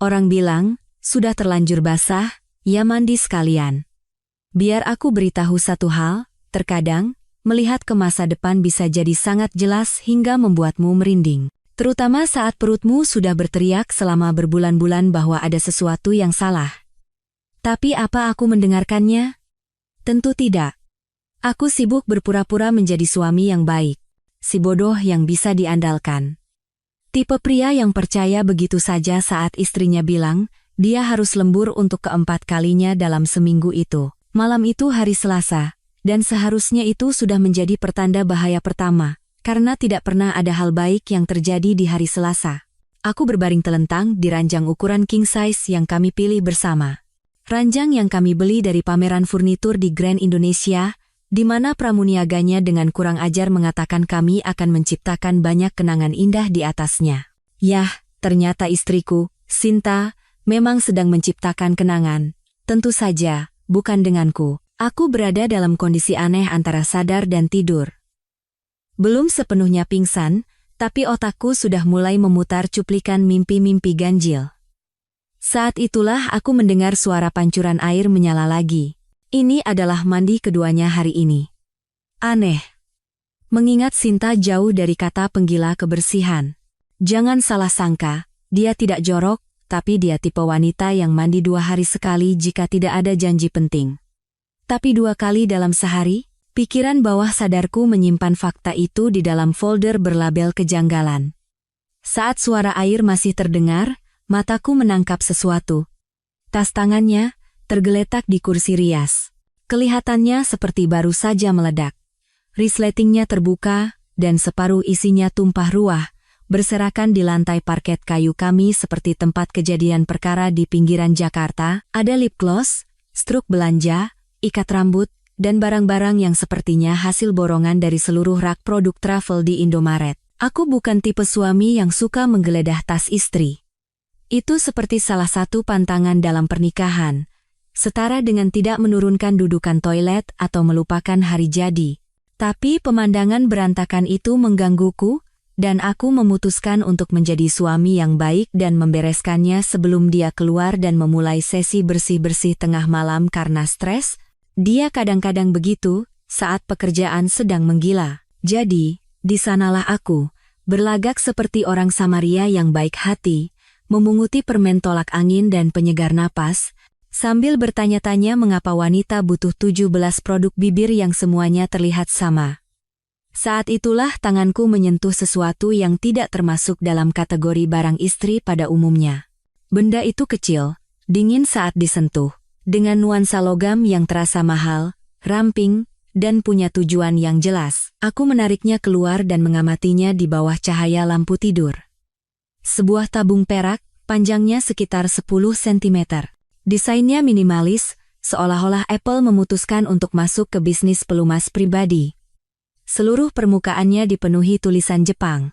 Orang bilang, sudah terlanjur basah, ya mandi sekalian. Biar aku beritahu satu hal, terkadang, melihat ke masa depan bisa jadi sangat jelas hingga membuatmu merinding. Terutama saat perutmu sudah berteriak selama berbulan-bulan bahwa ada sesuatu yang salah. Tapi apa aku mendengarkannya? Tentu tidak. Aku sibuk berpura-pura menjadi suami yang baik, si bodoh yang bisa diandalkan. Tipe pria yang percaya begitu saja saat istrinya bilang, dia harus lembur untuk keempat kalinya dalam seminggu itu. Malam itu hari Selasa, dan seharusnya itu sudah menjadi pertanda bahaya pertama, karena tidak pernah ada hal baik yang terjadi di hari Selasa. Aku berbaring telentang di ranjang ukuran king size yang kami pilih bersama. Ranjang yang kami beli dari pameran furnitur di Grand Indonesia, di mana pramuniaganya dengan kurang ajar mengatakan kami akan menciptakan banyak kenangan indah di atasnya. Yah, ternyata istriku, Sinta, memang sedang menciptakan kenangan. Tentu saja, bukan denganku. Aku berada dalam kondisi aneh antara sadar dan tidur. Belum sepenuhnya pingsan, tapi otakku sudah mulai memutar cuplikan mimpi-mimpi ganjil. Saat itulah aku mendengar suara pancuran air menyala lagi. Ini adalah mandi keduanya hari ini. Aneh. Mengingat Sinta jauh dari kata penggila kebersihan. Jangan salah sangka, dia tidak jorok, tapi dia tipe wanita yang mandi 2 hari sekali jika tidak ada janji penting. Tapi 2 kali dalam sehari, pikiran bawah sadarku menyimpan fakta itu di dalam folder berlabel kejanggalan. Saat suara air masih terdengar, mataku menangkap sesuatu. Tas tangannya tergeletak di kursi rias. Kelihatannya seperti baru saja meledak. Resletingnya terbuka, dan separuh isinya tumpah ruah, berserakan di lantai parket kayu kami seperti tempat kejadian perkara di pinggiran Jakarta. Ada lip gloss, struk belanja, ikat rambut, dan barang-barang yang sepertinya hasil borongan dari seluruh rak produk travel di Indomaret. Aku bukan tipe suami yang suka menggeledah tas istri. Itu seperti salah satu pantangan dalam pernikahan, setara dengan tidak menurunkan dudukan toilet atau melupakan hari jadi. Tapi pemandangan berantakan itu menggangguku, dan aku memutuskan untuk menjadi suami yang baik dan membereskannya sebelum dia keluar dan memulai sesi bersih-bersih tengah malam karena stres. Dia kadang-kadang begitu, saat pekerjaan sedang menggila. Jadi, di sanalah aku, berlagak seperti orang Samaria yang baik hati, memunguti permen tolak angin dan penyegar napas, sambil bertanya-tanya mengapa wanita butuh 17 produk bibir yang semuanya terlihat sama. Saat itulah tanganku menyentuh sesuatu yang tidak termasuk dalam kategori barang istri pada umumnya. Benda itu kecil, dingin saat disentuh, dengan nuansa logam yang terasa mahal, ramping, dan punya tujuan yang jelas. Aku menariknya keluar dan mengamatinya di bawah cahaya lampu tidur. Sebuah tabung perak, panjangnya sekitar 10 cm. Desainnya minimalis, seolah-olah Apple memutuskan untuk masuk ke bisnis pelumas pribadi. Seluruh permukaannya dipenuhi tulisan Jepang.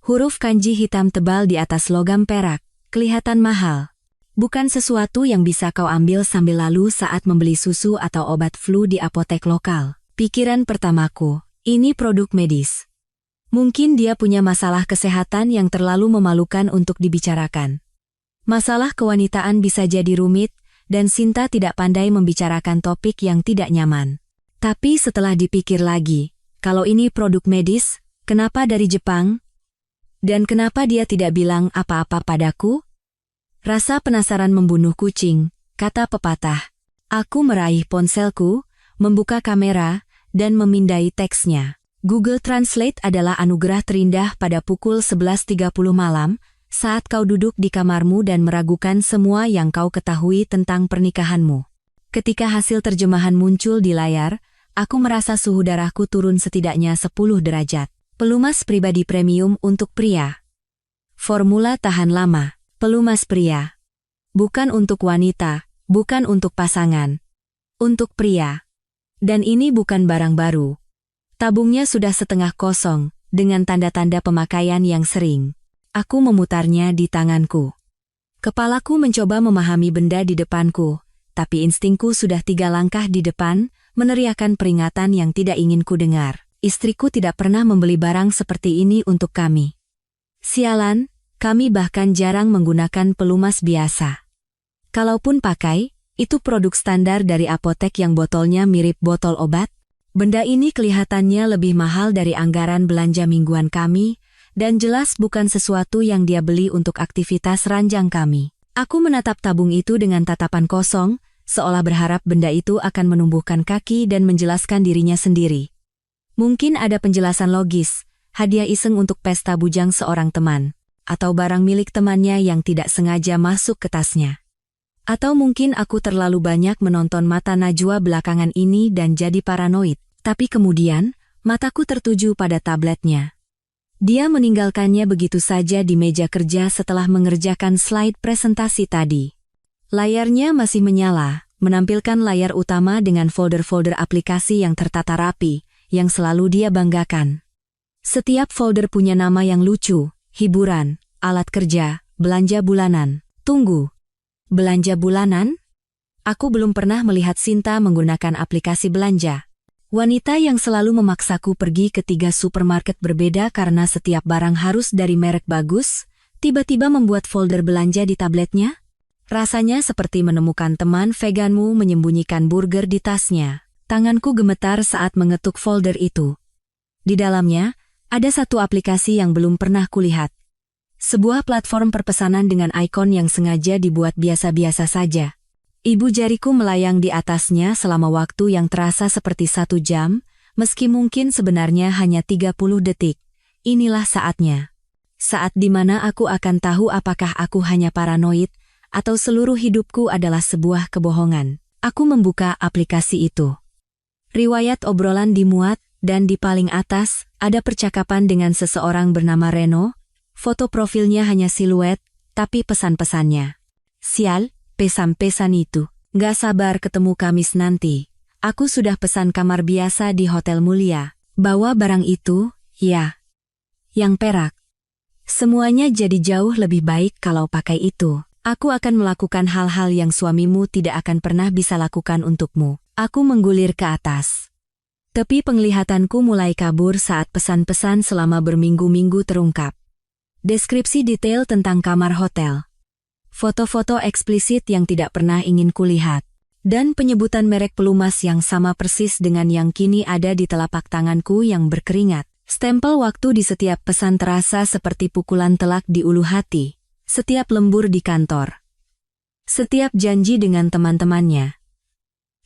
Huruf kanji hitam tebal di atas logam perak, kelihatan mahal. Bukan sesuatu yang bisa kau ambil sambil lalu saat membeli susu atau obat flu di apotek lokal. Pikiran pertamaku, ini produk medis. Mungkin dia punya masalah kesehatan yang terlalu memalukan untuk dibicarakan. Masalah kewanitaan bisa jadi rumit, dan Sinta tidak pandai membicarakan topik yang tidak nyaman. Tapi setelah dipikir lagi, kalau ini produk medis, kenapa dari Jepang? Dan kenapa dia tidak bilang apa-apa padaku? Rasa penasaran membunuh kucing, kata pepatah. Aku meraih ponselku, membuka kamera, dan memindai teksnya. Google Translate adalah anugerah terindah pada pukul 11.30 malam, saat kau duduk di kamarmu dan meragukan semua yang kau ketahui tentang pernikahanmu. Ketika hasil terjemahan muncul di layar, aku merasa suhu darahku turun setidaknya 10 derajat. Pelumas pribadi premium untuk pria. Formula tahan lama. Pelumas pria. Bukan untuk wanita, bukan untuk pasangan. Untuk pria. Dan ini bukan barang baru. Tabungnya sudah setengah kosong, dengan tanda-tanda pemakaian yang sering. Aku memutarnya di tanganku. Kepalaku mencoba memahami benda di depanku, tapi instingku sudah 3 langkah di depan, meneriakkan peringatan yang tidak ingin ku dengar. Istriku tidak pernah membeli barang seperti ini untuk kami. Sialan, Kami bahkan jarang menggunakan pelumas biasa. Kalaupun pakai, itu produk standar dari apotek yang botolnya mirip botol obat. Benda ini kelihatannya lebih mahal dari anggaran belanja mingguan kami, dan jelas bukan sesuatu yang dia beli untuk aktivitas ranjang kami. Aku menatap tabung itu dengan tatapan kosong, seolah berharap benda itu akan menumbuhkan kaki dan menjelaskan dirinya sendiri. Mungkin ada penjelasan logis, hadiah iseng untuk pesta bujang seorang teman, atau barang milik temannya yang tidak sengaja masuk ke tasnya. Atau mungkin aku terlalu banyak menonton mata Najwa belakangan ini dan jadi paranoid. Tapi kemudian, mataku tertuju pada tabletnya. Dia meninggalkannya begitu saja di meja kerja setelah mengerjakan slide presentasi tadi. Layarnya masih menyala, menampilkan layar utama dengan folder-folder aplikasi yang tertata rapi, yang selalu dia banggakan. Setiap folder punya nama yang lucu, hiburan, alat kerja, belanja bulanan. Tunggu. Belanja bulanan? Aku belum pernah melihat Sinta menggunakan aplikasi belanja. Wanita yang selalu memaksaku pergi ke 3 supermarket berbeda karena setiap barang harus dari merek bagus, tiba-tiba membuat folder belanja di tabletnya? Rasanya seperti menemukan teman veganmu menyembunyikan burger di tasnya. Tanganku gemetar saat mengetuk folder itu. Di dalamnya, ada satu aplikasi yang belum pernah kulihat. Sebuah platform perpesanan dengan ikon yang sengaja dibuat biasa-biasa saja. Ibu jariku melayang di atasnya selama waktu yang terasa seperti 1 jam, meski mungkin sebenarnya hanya 30 detik. Inilah saatnya. Saat di mana aku akan tahu apakah aku hanya paranoid, atau seluruh hidupku adalah sebuah kebohongan. Aku membuka aplikasi itu. Riwayat obrolan dimuat, dan di paling atas, ada percakapan dengan seseorang bernama Reno. Foto profilnya hanya siluet, tapi pesan-pesannya. Sial, pesan-pesan itu. Gak sabar ketemu Kamis nanti. Aku sudah pesan kamar biasa di Hotel Mulia. Bawa barang itu, ya. Yang perak. Semuanya jadi jauh lebih baik kalau pakai itu. Aku akan melakukan hal-hal yang suamimu tidak akan pernah bisa lakukan untukmu. Aku menggulir ke atas. Tapi penglihatanku mulai kabur saat pesan-pesan selama berminggu-minggu terungkap. Deskripsi detail tentang kamar hotel. Foto-foto eksplisit yang tidak pernah ingin kulihat. Dan penyebutan merek pelumas yang sama persis dengan yang kini ada di telapak tanganku yang berkeringat. Stempel waktu di setiap pesan terasa seperti pukulan telak di ulu hati. Setiap lembur di kantor. Setiap janji dengan teman-temannya.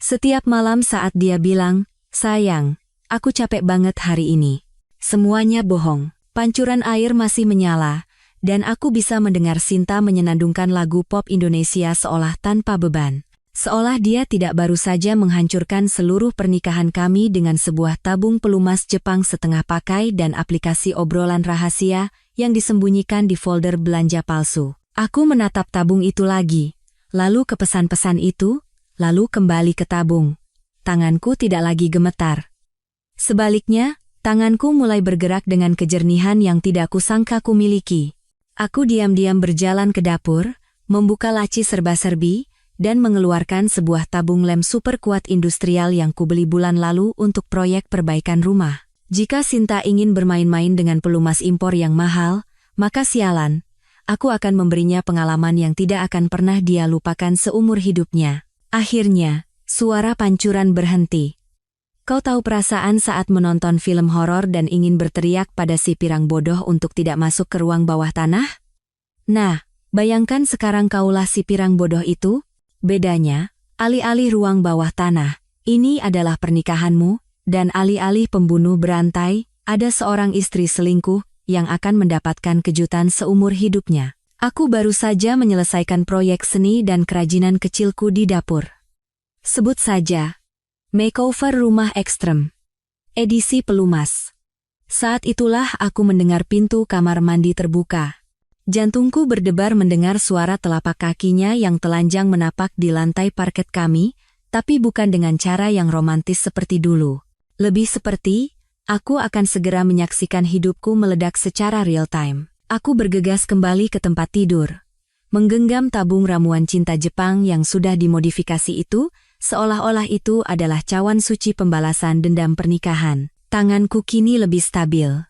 Setiap malam saat dia bilang, sayang, aku capek banget hari ini. Semuanya bohong. Pancuran air masih menyala, dan aku bisa mendengar Sinta menyenandungkan lagu pop Indonesia seolah tanpa beban. Seolah dia tidak baru saja menghancurkan seluruh pernikahan kami dengan sebuah tabung pelumas Jepang setengah pakai dan aplikasi obrolan rahasia yang disembunyikan di folder belanja palsu. Aku menatap tabung itu lagi, lalu ke pesan-pesan itu, lalu kembali ke tabung. Tanganku tidak lagi gemetar. Sebaliknya, tanganku mulai bergerak dengan kejernihan yang tidak kusangka ku miliki. Aku diam-diam berjalan ke dapur, membuka laci serba-serbi, dan mengeluarkan sebuah tabung lem super kuat industrial yang kubeli bulan lalu untuk proyek perbaikan rumah. Jika Sinta ingin bermain-main dengan pelumas impor yang mahal, maka sialan, aku akan memberinya pengalaman yang tidak akan pernah dia lupakan seumur hidupnya. Akhirnya, suara pancuran berhenti. Kau tahu perasaan saat menonton film horor dan ingin berteriak pada si pirang bodoh untuk tidak masuk ke ruang bawah tanah? Nah, bayangkan sekarang kaulah si pirang bodoh itu. Bedanya, alih-alih ruang bawah tanah, ini adalah pernikahanmu, dan alih-alih pembunuh berantai, ada seorang istri selingkuh yang akan mendapatkan kejutan seumur hidupnya. Aku baru saja menyelesaikan proyek seni dan kerajinan kecilku di dapur. Sebut saja Makeover Rumah Ekstrem. Edisi pelumas. Saat itulah aku mendengar pintu kamar mandi terbuka. Jantungku berdebar mendengar suara telapak kakinya yang telanjang menapak di lantai parket kami, tapi bukan dengan cara yang romantis seperti dulu. Lebih seperti, aku akan segera menyaksikan hidupku meledak secara real time. Aku bergegas kembali ke tempat tidur. Menggenggam tabung ramuan cinta Jepang yang sudah dimodifikasi itu, seolah-olah itu adalah cawan suci pembalasan dendam pernikahan. Tanganku kini lebih stabil.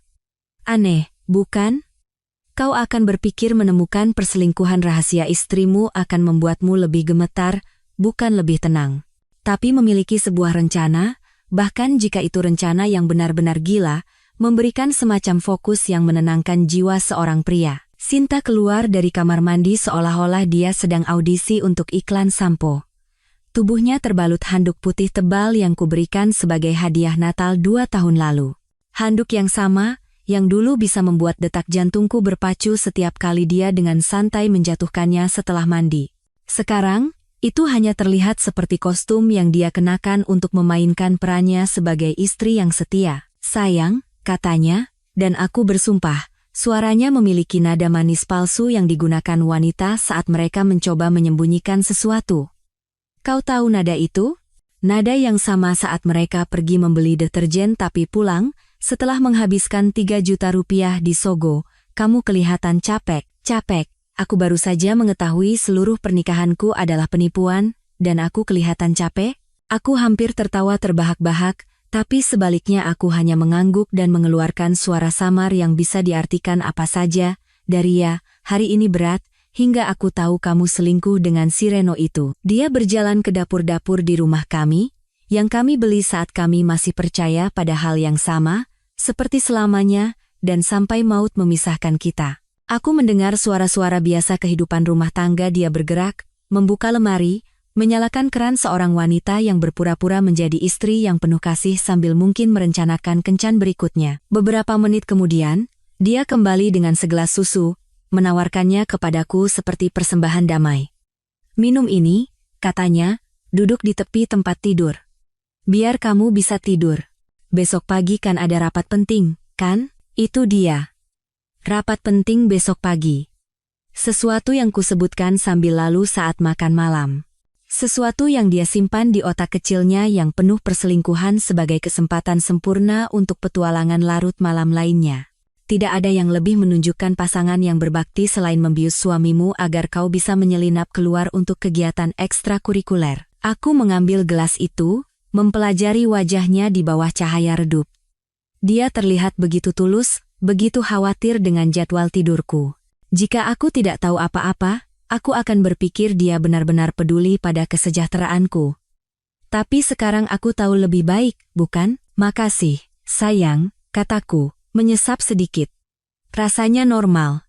Aneh, bukan? Kau akan berpikir menemukan perselingkuhan rahasia istrimu akan membuatmu lebih gemetar, bukan lebih tenang. Tapi memiliki sebuah rencana, bahkan jika itu rencana yang benar-benar gila, memberikan semacam fokus yang menenangkan jiwa seorang pria. Sinta keluar dari kamar mandi seolah-olah dia sedang audisi untuk iklan sampo. Tubuhnya terbalut handuk putih tebal yang kuberikan sebagai hadiah Natal 2 tahun lalu. Handuk yang sama, yang dulu bisa membuat detak jantungku berpacu setiap kali dia dengan santai menjatuhkannya setelah mandi. Sekarang, itu hanya terlihat seperti kostum yang dia kenakan untuk memainkan perannya sebagai istri yang setia. Sayang, katanya, dan aku bersumpah, suaranya memiliki nada manis palsu yang digunakan wanita saat mereka mencoba menyembunyikan sesuatu. Kau tahu nada itu? Nada yang sama saat mereka pergi membeli deterjen tapi pulang, setelah menghabiskan 3 juta rupiah di Sogo, kamu kelihatan capek. Aku baru saja mengetahui seluruh pernikahanku adalah penipuan, dan aku kelihatan capek. Aku hampir tertawa terbahak-bahak, tapi sebaliknya aku hanya mengangguk dan mengeluarkan suara samar yang bisa diartikan apa saja. Daria, hari ini berat, hingga aku tahu kamu selingkuh dengan si Reno itu. Dia berjalan ke dapur-dapur di rumah kami, yang kami beli saat kami masih percaya pada hal yang sama, seperti selamanya, dan sampai maut memisahkan kita. Aku mendengar suara-suara biasa kehidupan rumah tangga. Dia bergerak, membuka lemari, menyalakan keran seorang wanita yang berpura-pura menjadi istri yang penuh kasih sambil mungkin merencanakan kencan berikutnya. Beberapa menit kemudian, dia kembali dengan segelas susu, menawarkannya kepadaku seperti persembahan damai. Minum ini, katanya, duduk di tepi tempat tidur. Biar kamu bisa tidur. Besok pagi kan ada rapat penting, kan? Itu dia. Rapat penting besok pagi. Sesuatu yang kusebutkan sambil lalu saat makan malam. Sesuatu yang dia simpan di otak kecilnya yang penuh perselingkuhan sebagai kesempatan sempurna untuk petualangan larut malam lainnya. Tidak ada yang lebih menunjukkan pasangan yang berbakti selain membius suamimu agar kau bisa menyelinap keluar untuk kegiatan ekstrakurikuler. Aku mengambil gelas itu, mempelajari wajahnya di bawah cahaya redup. Dia terlihat begitu tulus, begitu khawatir dengan jadwal tidurku. Jika aku tidak tahu apa-apa, aku akan berpikir dia benar-benar peduli pada kesejahteraanku. Tapi sekarang aku tahu lebih baik, bukan? Makasih, sayang, kataku, menyesap sedikit. Rasanya normal.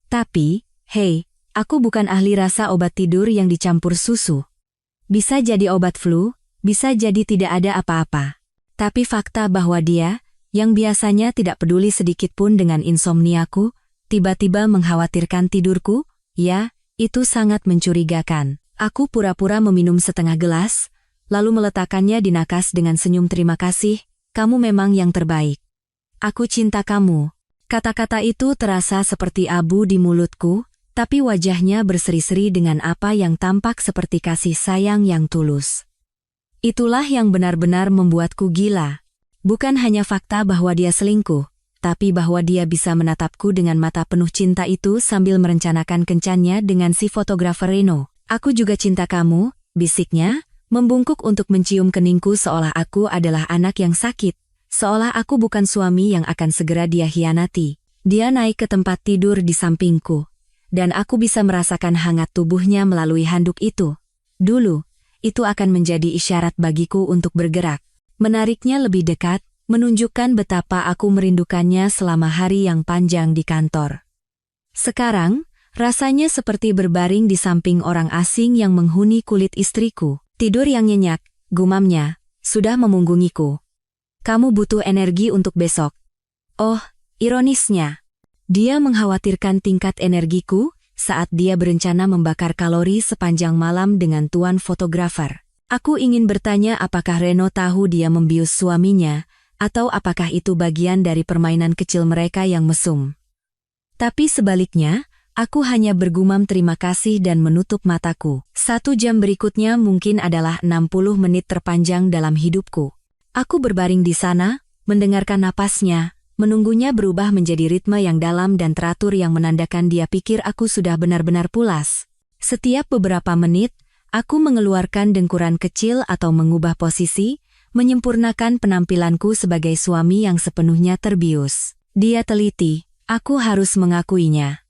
Tapi, hei, aku bukan ahli rasa obat tidur yang dicampur susu. Bisa jadi obat flu, bisa jadi tidak ada apa-apa. Tapi fakta bahwa dia, yang biasanya tidak peduli sedikit pun dengan insomniaku, tiba-tiba mengkhawatirkan tidurku, ya, itu sangat mencurigakan. Aku pura-pura meminum setengah gelas, lalu meletakkannya di nakas dengan senyum terima kasih, kamu memang yang terbaik. Aku cinta kamu. Kata-kata itu terasa seperti abu di mulutku, tapi wajahnya berseri-seri dengan apa yang tampak seperti kasih sayang yang tulus. Itulah yang benar-benar membuatku gila. Bukan hanya fakta bahwa dia selingkuh, tapi bahwa dia bisa menatapku dengan mata penuh cinta itu sambil merencanakan kencannya dengan si fotografer Reno. Aku juga cinta kamu, bisiknya, membungkuk untuk mencium keningku seolah aku adalah anak yang sakit. Seolah aku bukan suami yang akan segera dia hianati. Dia naik ke tempat tidur di sampingku, dan aku bisa merasakan hangat tubuhnya melalui handuk itu. Dulu, itu akan menjadi isyarat bagiku untuk bergerak. Menariknya lebih dekat, menunjukkan betapa aku merindukannya selama hari yang panjang di kantor. Sekarang, rasanya seperti berbaring di samping orang asing yang menghuni kulit istriku. Tidur yang nyenyak, gumamnya, sudah memunggungiku. Kamu butuh energi untuk besok. Oh, ironisnya. Dia mengkhawatirkan tingkat energiku, saat dia berencana membakar kalori sepanjang malam dengan tuan fotografer. Aku ingin bertanya apakah Reno tahu dia membius suaminya, atau apakah itu bagian dari permainan kecil mereka yang mesum. Tapi sebaliknya, aku hanya bergumam terima kasih dan menutup mataku. 1 jam berikutnya mungkin adalah 60 menit terpanjang dalam hidupku. Aku berbaring di sana, mendengarkan napasnya, menunggunya berubah menjadi ritme yang dalam dan teratur yang menandakan dia pikir aku sudah benar-benar pulas. Setiap beberapa menit, aku mengeluarkan dengkuran kecil atau mengubah posisi, menyempurnakan penampilanku sebagai suami yang sepenuhnya terbius. Dia teliti, Aku harus mengakuinya.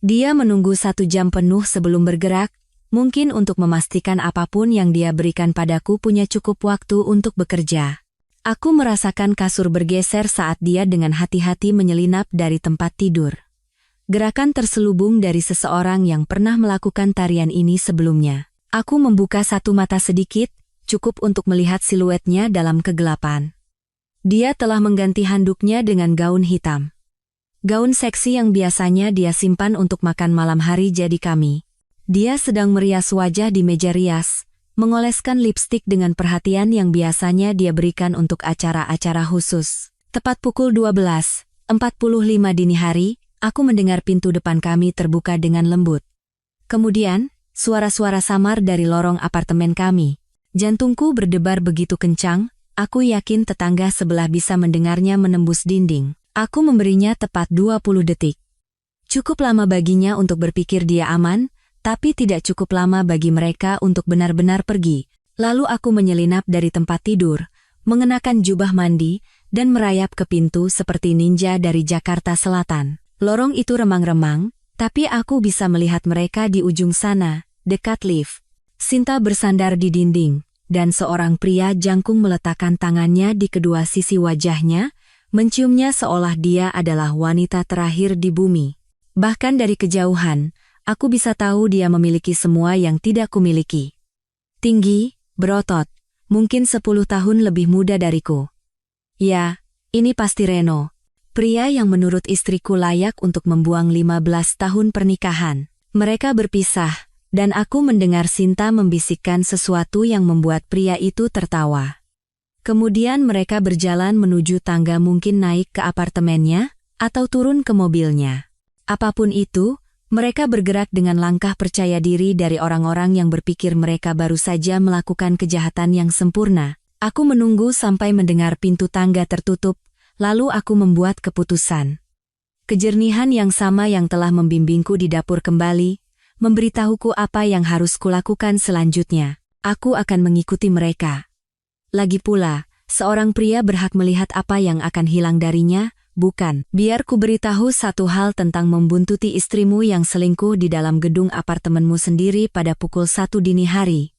Dia menunggu 1 jam penuh sebelum bergerak, mungkin untuk memastikan apapun yang dia berikan padaku punya cukup waktu untuk bekerja. Aku merasakan kasur bergeser saat dia dengan hati-hati menyelinap dari tempat tidur. Gerakan terselubung dari seseorang yang pernah melakukan tarian ini sebelumnya. Aku membuka satu mata sedikit, cukup untuk melihat siluetnya dalam kegelapan. Dia telah mengganti handuknya dengan gaun hitam. Gaun seksi yang biasanya dia simpan untuk makan malam hari jadi kami. Dia sedang merias wajah di meja rias, mengoleskan lipstik dengan perhatian yang biasanya dia berikan untuk acara-acara khusus. Tepat pukul 12:45 dini hari, aku mendengar pintu depan kami terbuka dengan lembut. Kemudian, suara-suara samar dari lorong apartemen kami. Jantungku berdebar begitu kencang, aku yakin tetangga sebelah bisa mendengarnya menembus dinding. Aku memberinya tepat 20 detik. Cukup lama baginya untuk berpikir dia aman, tapi tidak cukup lama bagi mereka untuk benar-benar pergi. Lalu aku menyelinap dari tempat tidur, mengenakan jubah mandi, dan merayap ke pintu seperti ninja dari Jakarta Selatan. Lorong itu remang-remang, tapi aku bisa melihat mereka di ujung sana, dekat lift. Sinta bersandar di dinding, dan seorang pria jangkung meletakkan tangannya di kedua sisi wajahnya, menciumnya seolah dia adalah wanita terakhir di bumi. Bahkan dari kejauhan, aku bisa tahu dia memiliki semua yang tidak kumiliki. Tinggi, berotot, mungkin 10 tahun lebih muda dariku. Ya, ini pasti Reno, pria yang menurut istriku layak untuk membuang 15 tahun pernikahan. Mereka berpisah, dan aku mendengar Sinta membisikkan sesuatu yang membuat pria itu tertawa. Kemudian mereka berjalan menuju tangga, mungkin naik ke apartemennya, atau turun ke mobilnya. Apapun itu, mereka bergerak dengan langkah percaya diri dari orang-orang yang berpikir mereka baru saja melakukan kejahatan yang sempurna. Aku menunggu sampai mendengar pintu tangga tertutup, lalu aku membuat keputusan. Kejernihan yang sama yang telah membimbingku di dapur kembali, memberitahuku apa yang harus kulakukan selanjutnya. Aku akan mengikuti mereka. Lagi pula, seorang pria berhak melihat apa yang akan hilang darinya, bukan? Biar ku beritahu satu hal tentang membuntuti istrimu yang selingkuh di dalam gedung apartemenmu sendiri pada pukul 1 dini hari.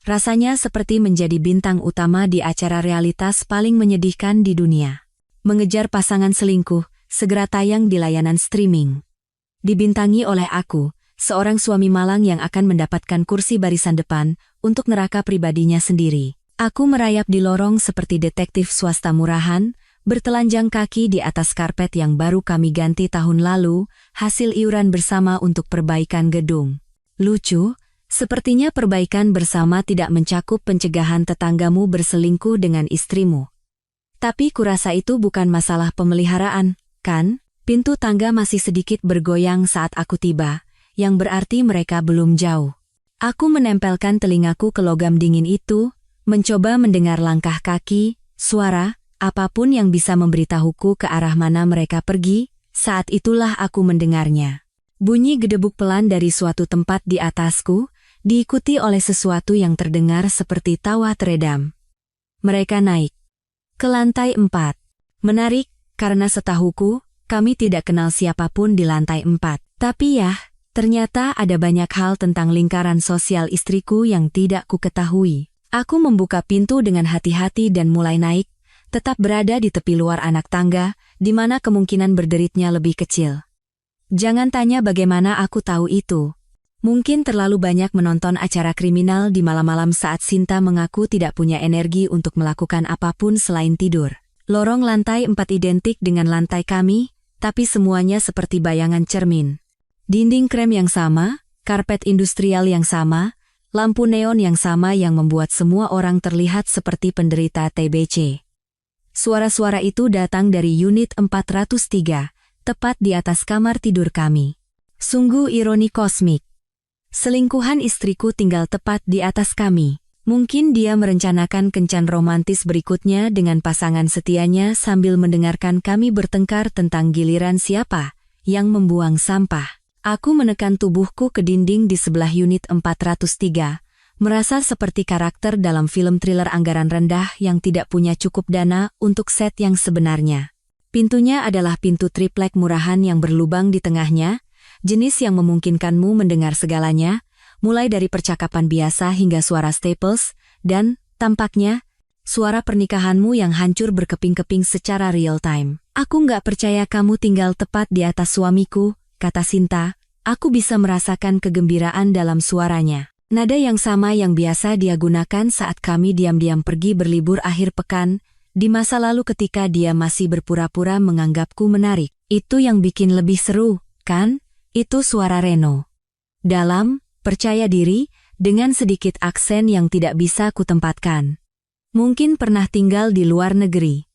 Rasanya seperti menjadi bintang utama di acara realitas paling menyedihkan di dunia. Mengejar pasangan selingkuh, segera tayang di layanan streaming. Dibintangi oleh aku, seorang suami malang yang akan mendapatkan kursi barisan depan untuk neraka pribadinya sendiri. Aku merayap di lorong seperti detektif swasta murahan, bertelanjang kaki di atas karpet yang baru kami ganti tahun lalu, hasil iuran bersama untuk perbaikan gedung. Lucu, sepertinya perbaikan bersama tidak mencakup pencegahan tetanggamu berselingkuh dengan istrimu. Tapi kurasa itu bukan masalah pemeliharaan, kan? Pintu tangga masih sedikit bergoyang saat aku tiba, yang berarti mereka belum jauh. Aku menempelkan telingaku ke logam dingin itu, mencoba mendengar langkah kaki, suara, apapun yang bisa memberitahuku ke arah mana mereka pergi. Saat itulah aku mendengarnya. Bunyi gedebuk pelan dari suatu tempat di atasku, diikuti oleh sesuatu yang terdengar seperti tawa teredam. Mereka naik ke lantai 4. Menarik, karena setahuku, kami tidak kenal siapapun di lantai 4. Tapi ya, ternyata ada banyak hal tentang lingkaran sosial istriku yang tidak kuketahui. Aku membuka pintu dengan hati-hati dan mulai naik, tetap berada di tepi luar anak tangga, di mana kemungkinan berderitnya lebih kecil. Jangan tanya bagaimana aku tahu itu. Mungkin terlalu banyak menonton acara kriminal di malam-malam saat Sinta mengaku tidak punya energi untuk melakukan apapun selain tidur. Lorong lantai 4 identik dengan lantai kami, tapi semuanya seperti bayangan cermin. Dinding krem yang sama, karpet industrial yang sama, lampu neon yang sama yang membuat semua orang terlihat seperti penderita TBC. Suara-suara itu datang dari unit 403, tepat di atas kamar tidur kami. Sungguh ironi kosmik. Selingkuhan istriku tinggal tepat di atas kami. Mungkin dia merencanakan kencan romantis berikutnya dengan pasangan setianya sambil mendengarkan kami bertengkar tentang giliran siapa yang membuang sampah. Aku menekan tubuhku ke dinding di sebelah unit 403, merasa seperti karakter dalam film thriller anggaran rendah yang tidak punya cukup dana untuk set yang sebenarnya. Pintunya adalah pintu triplek murahan yang berlubang di tengahnya, jenis yang memungkinkanmu mendengar segalanya, mulai dari percakapan biasa hingga suara Staples, dan, tampaknya, suara pernikahanmu yang hancur berkeping-keping secara real time. Aku nggak percaya kamu tinggal tepat di atas suamiku, kata Sinta. Aku bisa merasakan kegembiraan dalam suaranya. Nada yang sama yang biasa dia gunakan saat kami diam-diam pergi berlibur akhir pekan, di masa lalu ketika dia masih berpura-pura menganggapku menarik. Itu yang bikin lebih seru, kan? Itu suara Reno. Dalam, percaya diri, dengan sedikit aksen yang tidak bisa kutempatkan. Mungkin pernah tinggal di luar negeri.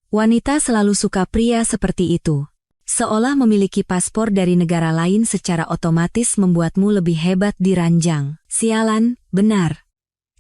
Wanita selalu suka pria seperti itu. Seolah memiliki paspor dari negara lain secara otomatis membuatmu lebih hebat di ranjang. Sialan, benar.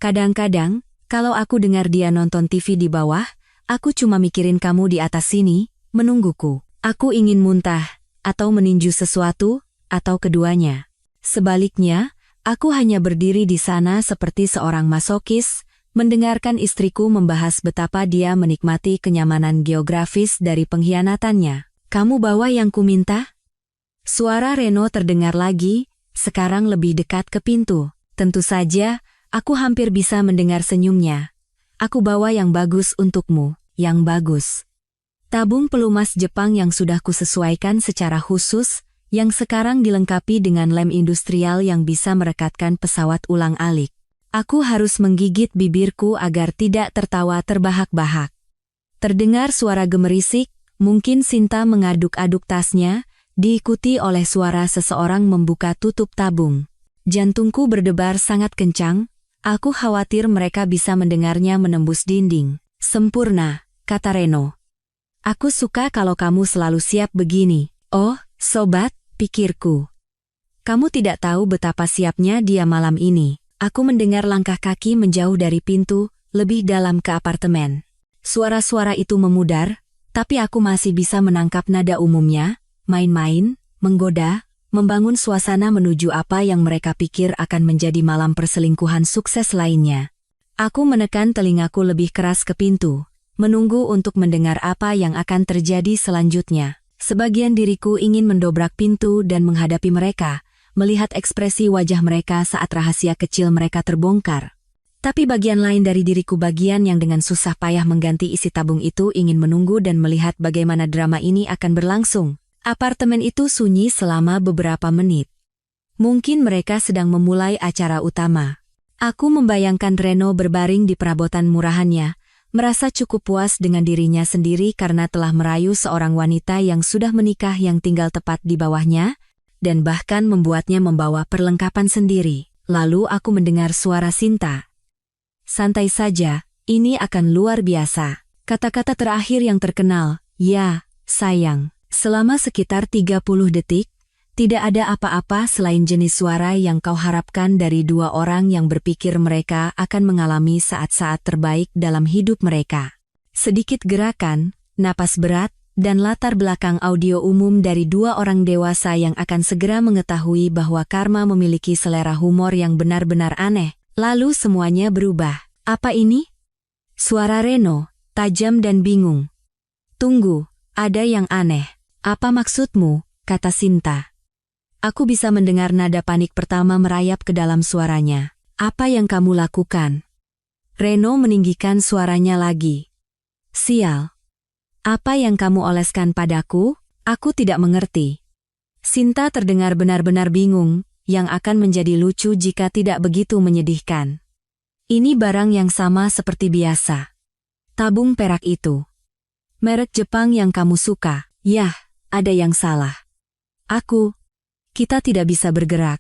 Kadang-kadang, kalau aku dengar dia nonton TV di bawah, aku cuma mikirin kamu di atas sini, menungguku. Aku ingin muntah, atau meninju sesuatu, atau keduanya. Sebaliknya, aku hanya berdiri di sana seperti seorang masokis, mendengarkan istriku membahas betapa dia menikmati kenyamanan geografis dari pengkhianatannya. Kamu bawa yang kuminta? Suara Reno terdengar lagi, sekarang lebih dekat ke pintu. Tentu saja, aku hampir bisa mendengar senyumnya. Aku bawa yang bagus untukmu. Yang bagus. Tabung pelumas Jepang yang sudah kusesuaikan secara khusus, yang sekarang dilengkapi dengan lem industrial yang bisa merekatkan pesawat ulang-alik. Aku harus menggigit bibirku agar tidak tertawa terbahak-bahak. Terdengar suara gemerisik, mungkin Sinta mengaduk-aduk tasnya, diikuti oleh suara seseorang membuka tutup tabung. Jantungku berdebar sangat kencang, aku khawatir mereka bisa mendengarnya menembus dinding. Sempurna, kata Reno. Aku suka kalau kamu selalu siap begini. Oh, sobat, pikirku. Kamu tidak tahu betapa siapnya dia malam ini. Aku mendengar langkah kaki menjauh dari pintu, lebih dalam ke apartemen. Suara-suara itu memudar, tapi aku masih bisa menangkap nada umumnya, main-main, menggoda, membangun suasana menuju apa yang mereka pikir akan menjadi malam perselingkuhan sukses lainnya. Aku menekan telingaku lebih keras ke pintu, menunggu untuk mendengar apa yang akan terjadi selanjutnya. Sebagian diriku ingin mendobrak pintu dan menghadapi mereka, melihat ekspresi wajah mereka saat rahasia kecil mereka terbongkar. Tapi bagian lain dari diriku, bagian yang dengan susah payah mengganti isi tabung itu, ingin menunggu dan melihat bagaimana drama ini akan berlangsung. Apartemen itu sunyi selama beberapa menit. Mungkin mereka sedang memulai acara utama. Aku membayangkan Reno berbaring di perabotan murahannya, merasa cukup puas dengan dirinya sendiri karena telah merayu seorang wanita yang sudah menikah yang tinggal tepat di bawahnya, dan bahkan membuatnya membawa perlengkapan sendiri. Lalu aku mendengar suara Sinta. Santai saja, ini akan luar biasa. Kata-kata terakhir yang terkenal, ya, sayang. Selama sekitar 30 detik, tidak ada apa-apa selain jenis suara yang kau harapkan dari dua orang yang berpikir mereka akan mengalami saat-saat terbaik dalam hidup mereka. Sedikit gerakan, napas berat, dan latar belakang audio umum dari dua orang dewasa yang akan segera mengetahui bahwa karma memiliki selera humor yang benar-benar aneh. Lalu semuanya berubah. Apa ini? Suara Reno, tajam dan bingung. Tunggu, ada yang aneh. Apa maksudmu? Kata Sinta. Aku bisa mendengar nada panik pertama merayap ke dalam suaranya. Apa yang kamu lakukan? Reno meninggikan suaranya lagi. Sial. Apa yang kamu oleskan padaku? Aku tidak mengerti. Sinta terdengar benar-benar bingung, yang akan menjadi lucu jika tidak begitu menyedihkan. Ini barang yang sama seperti biasa. Tabung perak itu. Merek Jepang yang kamu suka. Yah, ada yang salah. Kita tidak bisa bergerak.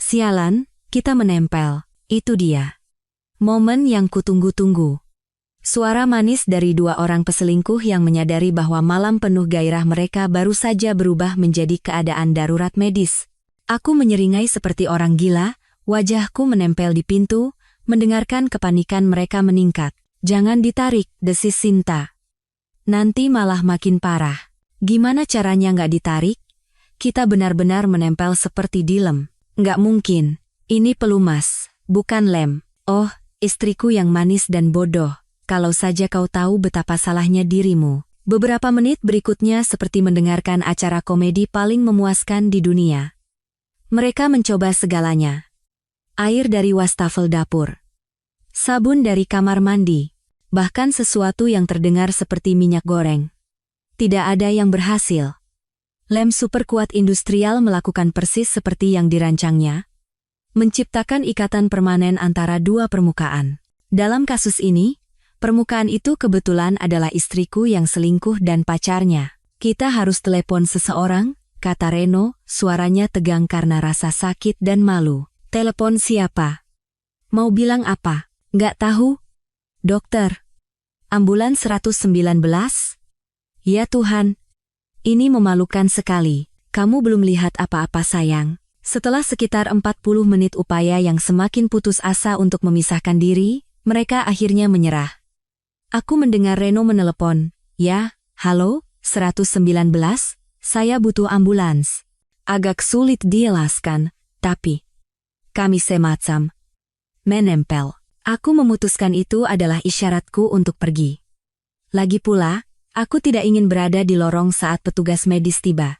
Sialan, kita menempel. Itu dia. Momen yang kutunggu-tunggu. Suara manis dari dua orang peselingkuh yang menyadari bahwa malam penuh gairah mereka baru saja berubah menjadi keadaan darurat medis. Aku menyeringai seperti orang gila, wajahku menempel di pintu, mendengarkan kepanikan mereka meningkat. Jangan ditarik, desis Sinta. Nanti malah makin parah. Gimana caranya nggak ditarik? Kita benar-benar menempel seperti dilem. Nggak mungkin. Ini pelumas, bukan lem. Oh, istriku yang manis dan bodoh. Kalau saja kau tahu betapa salahnya dirimu. Beberapa menit berikutnya seperti mendengarkan acara komedi paling memuaskan di dunia. Mereka mencoba segalanya. Air dari wastafel dapur, sabun dari kamar mandi, bahkan sesuatu yang terdengar seperti minyak goreng. Tidak ada yang berhasil. Lem super kuat industrial melakukan persis seperti yang dirancangnya, menciptakan ikatan permanen antara dua permukaan. Dalam kasus ini, permukaan itu kebetulan adalah istriku yang selingkuh dan pacarnya. Kita harus telepon seseorang, kata Reno, suaranya tegang karena rasa sakit dan malu. Telepon siapa? Mau bilang apa? Nggak tahu. Dokter. Ambulans 119? Ya Tuhan. Ini memalukan sekali. Kamu belum lihat apa-apa sayang. Setelah sekitar 40 menit upaya yang semakin putus asa untuk memisahkan diri, mereka akhirnya menyerah. Aku mendengar Reno menelepon. Ya, halo, 119, saya butuh ambulans. Agak sulit dijelaskan, tapi kami semacam menempel. Aku memutuskan itu adalah isyaratku untuk pergi. Lagi pula, aku tidak ingin berada di lorong saat petugas medis tiba.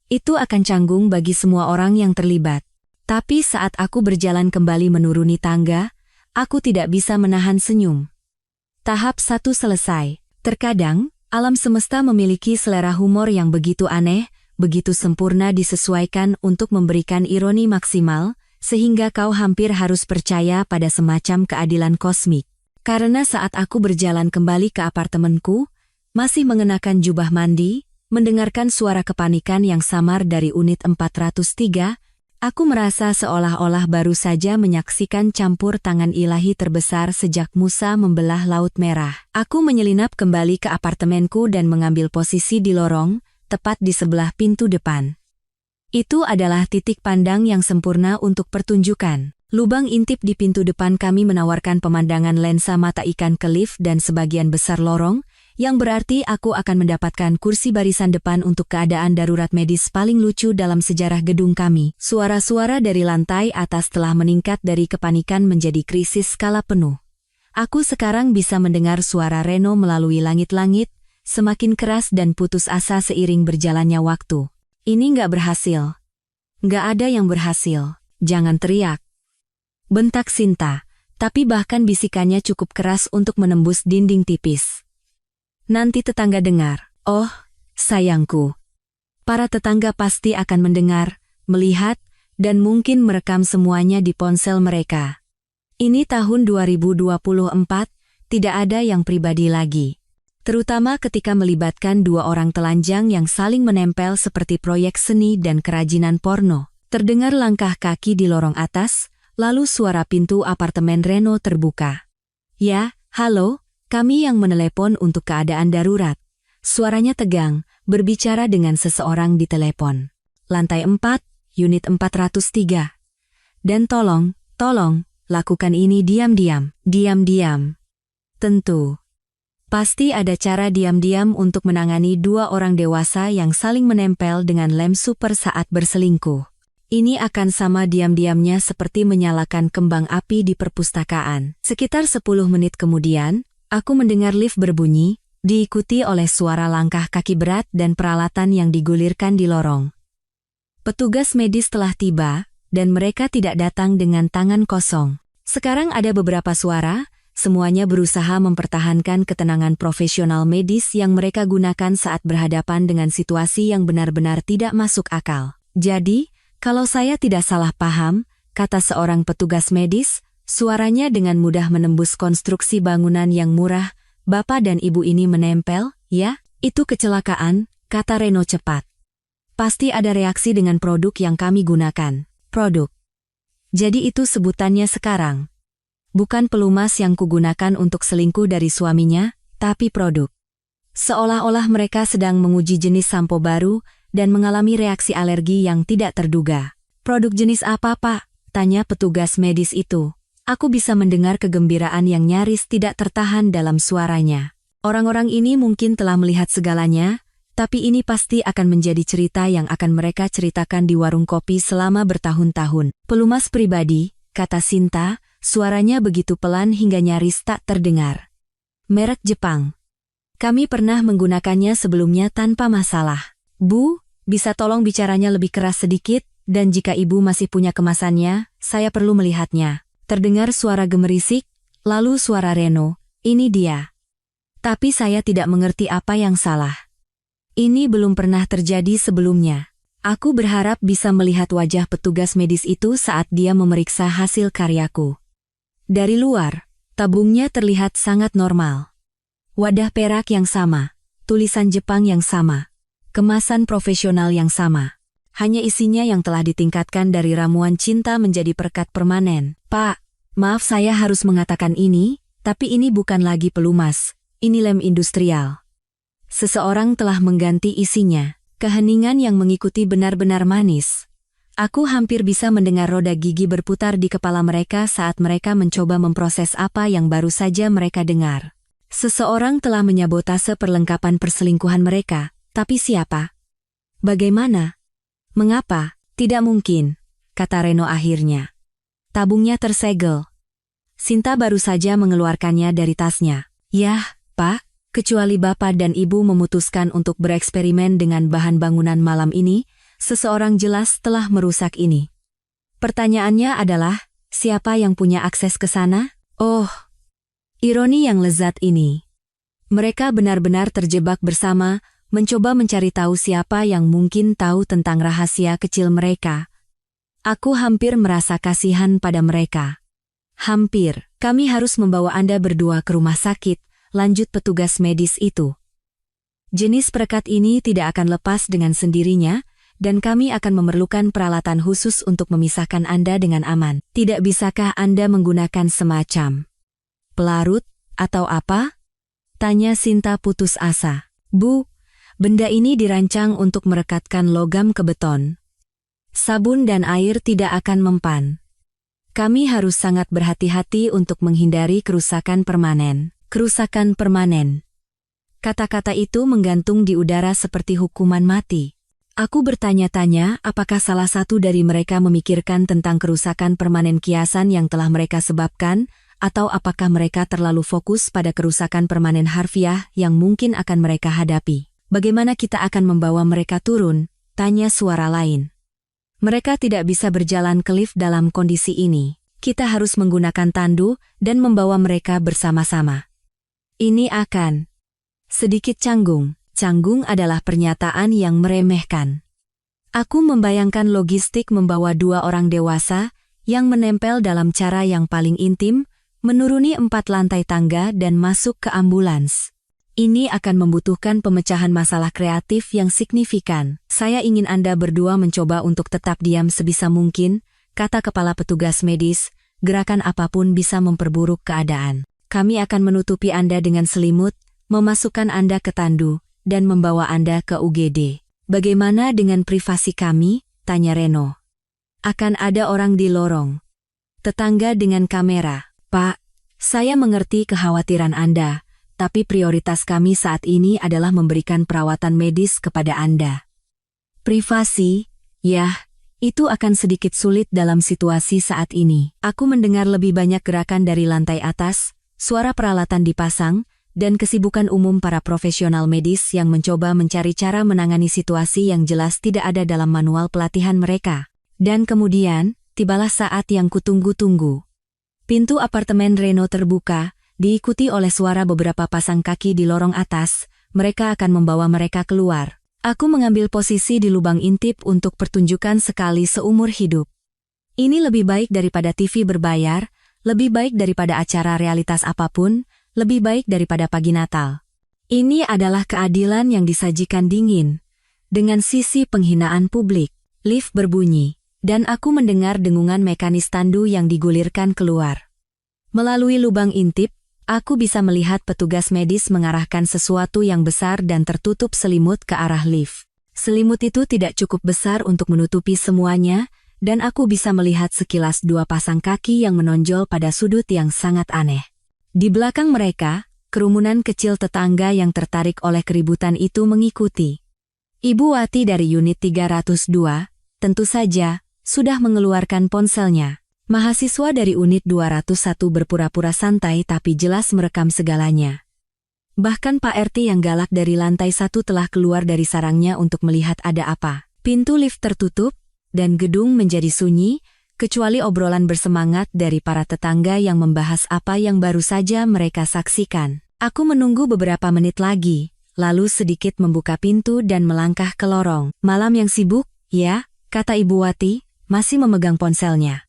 Itu akan canggung bagi semua orang yang terlibat. Tapi saat aku berjalan kembali menuruni tangga, aku tidak bisa menahan senyum. Tahap 1 selesai. Terkadang, alam semesta memiliki selera humor yang begitu aneh, begitu sempurna disesuaikan untuk memberikan ironi maksimal, sehingga kau hampir harus percaya pada semacam keadilan kosmik. Karena saat aku berjalan kembali ke apartemenku, masih mengenakan jubah mandi, mendengarkan suara kepanikan yang samar dari unit 403, aku merasa seolah-olah baru saja menyaksikan campur tangan ilahi terbesar sejak Musa membelah Laut Merah. Aku menyelinap kembali ke apartemenku dan mengambil posisi di lorong, tepat di sebelah pintu depan. Itu adalah titik pandang yang sempurna untuk pertunjukan. Lubang intip di pintu depan kami menawarkan pemandangan lensa mata ikan ke lift dan sebagian besar lorong, yang berarti aku akan mendapatkan kursi barisan depan untuk keadaan darurat medis paling lucu dalam sejarah gedung kami. Suara-suara dari lantai atas telah meningkat dari kepanikan menjadi krisis skala penuh. Aku sekarang bisa mendengar suara Reno melalui langit-langit, semakin keras dan putus asa seiring berjalannya waktu. Ini nggak berhasil. Nggak ada yang berhasil. Jangan teriak. Bentak Sinta, tapi bahkan bisikannya cukup keras untuk menembus dinding tipis. Nanti tetangga dengar. Oh, sayangku. Para tetangga pasti akan mendengar, melihat, dan mungkin merekam semuanya di ponsel mereka. Ini tahun 2024, tidak ada yang pribadi lagi. Terutama ketika melibatkan dua orang telanjang yang saling menempel seperti proyek seni dan kerajinan porno. Terdengar langkah kaki di lorong atas, lalu suara pintu apartemen Reno terbuka. Ya, halo. Kami yang menelepon untuk keadaan darurat. Suaranya tegang, berbicara dengan seseorang di telepon. Lantai 4, unit 403. Dan tolong, lakukan ini diam-diam. Diam-diam. Tentu. Pasti ada cara diam-diam untuk menangani dua orang dewasa yang saling menempel dengan lem super saat berselingkuh. Ini akan sama diam-diamnya seperti menyalakan kembang api di perpustakaan. Sekitar 10 menit kemudian, aku mendengar lift berbunyi, diikuti oleh suara langkah kaki berat dan peralatan yang digulirkan di lorong. Petugas medis telah tiba, dan mereka tidak datang dengan tangan kosong. Sekarang ada beberapa suara, semuanya berusaha mempertahankan ketenangan profesional medis yang mereka gunakan saat berhadapan dengan situasi yang benar-benar tidak masuk akal. Jadi, kalau saya tidak salah paham, kata seorang petugas medis, suaranya dengan mudah menembus konstruksi bangunan yang murah, bapak dan ibu ini menempel, ya? Itu kecelakaan, kata Reno cepat. Pasti ada reaksi dengan produk yang kami gunakan. Produk. Jadi itu sebutannya sekarang. Bukan pelumas yang kugunakan untuk selingkuh dari suaminya, tapi produk. Seolah-olah mereka sedang menguji jenis sampo baru dan mengalami reaksi alergi yang tidak terduga. Produk jenis apa, Pak? Tanya petugas medis itu. Aku bisa mendengar kegembiraan yang nyaris tidak tertahan dalam suaranya. Orang-orang ini mungkin telah melihat segalanya, tapi ini pasti akan menjadi cerita yang akan mereka ceritakan di warung kopi selama bertahun-tahun. Pelumas pribadi, kata Sinta, suaranya begitu pelan hingga nyaris tak terdengar. Merek Jepang. Kami pernah menggunakannya sebelumnya tanpa masalah. Bu, bisa tolong bicaranya lebih keras sedikit, dan jika ibu masih punya kemasannya, saya perlu melihatnya. Terdengar suara gemerisik, lalu suara Reno, ini dia. Tapi saya tidak mengerti apa yang salah. Ini belum pernah terjadi sebelumnya. Aku berharap bisa melihat wajah petugas medis itu saat dia memeriksa hasil karyaku. Dari luar, tabungnya terlihat sangat normal. Wadah perak yang sama, tulisan Jepang yang sama, kemasan profesional yang sama. Hanya isinya yang telah ditingkatkan dari ramuan cinta menjadi perekat permanen. Pak, maaf saya harus mengatakan ini, tapi ini bukan lagi pelumas, ini lem industrial. Seseorang telah mengganti isinya. Keheningan yang mengikuti benar-benar manis. Aku hampir bisa mendengar roda gigi berputar di kepala mereka saat mereka mencoba memproses apa yang baru saja mereka dengar. Seseorang telah menyabotase perlengkapan perselingkuhan mereka, tapi siapa? Bagaimana? Mengapa? Tidak mungkin, kata Reno akhirnya. Tabungnya tersegel. Sinta baru saja mengeluarkannya dari tasnya. Yah, Pak, kecuali Bapak dan Ibu memutuskan untuk bereksperimen dengan bahan bangunan malam ini, seseorang jelas telah merusak ini. Pertanyaannya adalah, siapa yang punya akses ke sana? Oh, ironi yang lezat ini. Mereka benar-benar terjebak bersama, mencoba mencari tahu siapa yang mungkin tahu tentang rahasia kecil mereka. Aku hampir merasa kasihan pada mereka. Hampir, kami harus membawa Anda berdua ke rumah sakit, lanjut petugas medis itu. Jenis perekat ini tidak akan lepas dengan sendirinya, dan kami akan memerlukan peralatan khusus untuk memisahkan Anda dengan aman. Tidak bisakah Anda menggunakan semacam pelarut atau apa? Tanya Sinta putus asa. Bu, benda ini dirancang untuk merekatkan logam ke beton. Sabun dan air tidak akan mempan. Kami harus sangat berhati-hati untuk menghindari kerusakan permanen. Kerusakan permanen. Kata-kata itu menggantung di udara seperti hukuman mati. Aku bertanya-tanya apakah salah satu dari mereka memikirkan tentang kerusakan permanen kiasan yang telah mereka sebabkan, atau apakah mereka terlalu fokus pada kerusakan permanen harfiah yang mungkin akan mereka hadapi. Bagaimana kita akan membawa mereka turun? Tanya suara lain. Mereka tidak bisa berjalan ke lift dalam kondisi ini. Kita harus menggunakan tandu dan membawa mereka bersama-sama. Ini akan sedikit canggung. Canggung adalah pernyataan yang meremehkan. Aku membayangkan logistik membawa 2 orang dewasa yang menempel dalam cara yang paling intim, menuruni 4 lantai tangga dan masuk ke ambulans. Ini akan membutuhkan pemecahan masalah kreatif yang signifikan. Saya ingin Anda berdua mencoba untuk tetap diam sebisa mungkin, kata kepala petugas medis, gerakan apapun bisa memperburuk keadaan. Kami akan menutupi Anda dengan selimut, memasukkan Anda ke tandu, dan membawa Anda ke UGD. Bagaimana dengan privasi kami? Tanya Reno. Akan ada orang di lorong. Tetangga dengan kamera. Pak, saya mengerti kekhawatiran Anda, tapi prioritas kami saat ini adalah memberikan perawatan medis kepada Anda. Privasi, yah, itu akan sedikit sulit dalam situasi saat ini. Aku mendengar lebih banyak gerakan dari lantai atas, suara peralatan dipasang, dan kesibukan umum para profesional medis yang mencoba mencari cara menangani situasi yang jelas tidak ada dalam manual pelatihan mereka. Dan kemudian, tibalah saat yang kutunggu-tunggu. Pintu apartemen Reno terbuka, diikuti oleh suara beberapa pasang kaki di lorong atas. Mereka akan membawa mereka keluar. Aku mengambil posisi di lubang intip untuk pertunjukan sekali seumur hidup. Ini lebih baik daripada TV berbayar, lebih baik daripada acara realitas apapun, lebih baik daripada pagi Natal. Ini adalah keadilan yang disajikan dingin, dengan sisi penghinaan publik. Lift berbunyi, dan aku mendengar dengungan mekanis tandu yang digulirkan keluar. Melalui lubang intip, aku bisa melihat petugas medis mengarahkan sesuatu yang besar dan tertutup selimut ke arah lift. Selimut itu tidak cukup besar untuk menutupi semuanya, dan aku bisa melihat sekilas 2 pasang kaki yang menonjol pada sudut yang sangat aneh. Di belakang mereka, kerumunan kecil tetangga yang tertarik oleh keributan itu mengikuti. Ibu Wati dari unit 302, tentu saja, sudah mengeluarkan ponselnya. Mahasiswa dari unit 201 berpura-pura santai tapi jelas merekam segalanya. Bahkan Pak RT yang galak dari lantai 1 telah keluar dari sarangnya untuk melihat ada apa. Pintu lift tertutup, dan gedung menjadi sunyi, kecuali obrolan bersemangat dari para tetangga yang membahas apa yang baru saja mereka saksikan. Aku menunggu beberapa menit lagi, lalu sedikit membuka pintu dan melangkah ke lorong. Malam yang sibuk, ya, kata Ibu Wati, masih memegang ponselnya.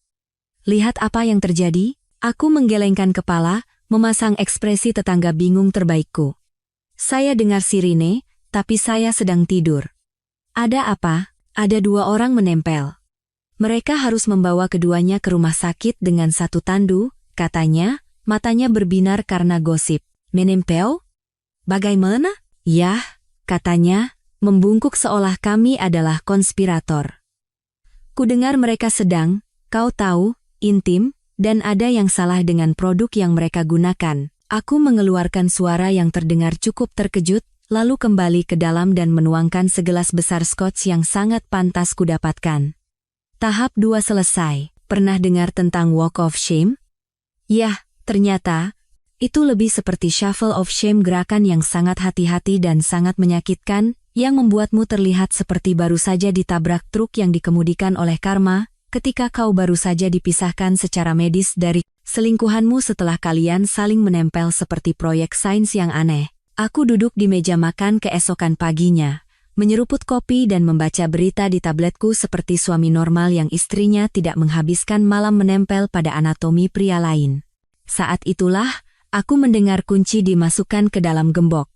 Lihat apa yang terjadi? Aku menggelengkan kepala, memasang ekspresi tetangga bingung terbaikku. Saya dengar sirine, tapi saya sedang tidur. Ada apa? Ada 2 orang menempel. Mereka harus membawa keduanya ke rumah sakit dengan satu tandu, katanya, matanya berbinar karena gosip. Menempel? Bagaimana? Yah, katanya, membungkuk seolah kami adalah konspirator. Kudengar mereka sedang, kau tahu, intim, dan ada yang salah dengan produk yang mereka gunakan. Aku mengeluarkan suara yang terdengar cukup terkejut, lalu kembali ke dalam dan menuangkan segelas besar scotch yang sangat pantas kudapatkan. Tahap 2 selesai. Pernah dengar tentang Walk of Shame? Yah, ternyata, itu lebih seperti Shuffle of Shame, gerakan yang sangat hati-hati dan sangat menyakitkan, yang membuatmu terlihat seperti baru saja ditabrak truk yang dikemudikan oleh karma, ketika kau baru saja dipisahkan secara medis dari selingkuhanmu setelah kalian saling menempel seperti proyek sains yang aneh. Aku duduk di meja makan keesokan paginya, menyeruput kopi dan membaca berita di tabletku seperti suami normal yang istrinya tidak menghabiskan malam menempel pada anatomi pria lain. Saat itulah, aku mendengar kunci dimasukkan ke dalam gembok.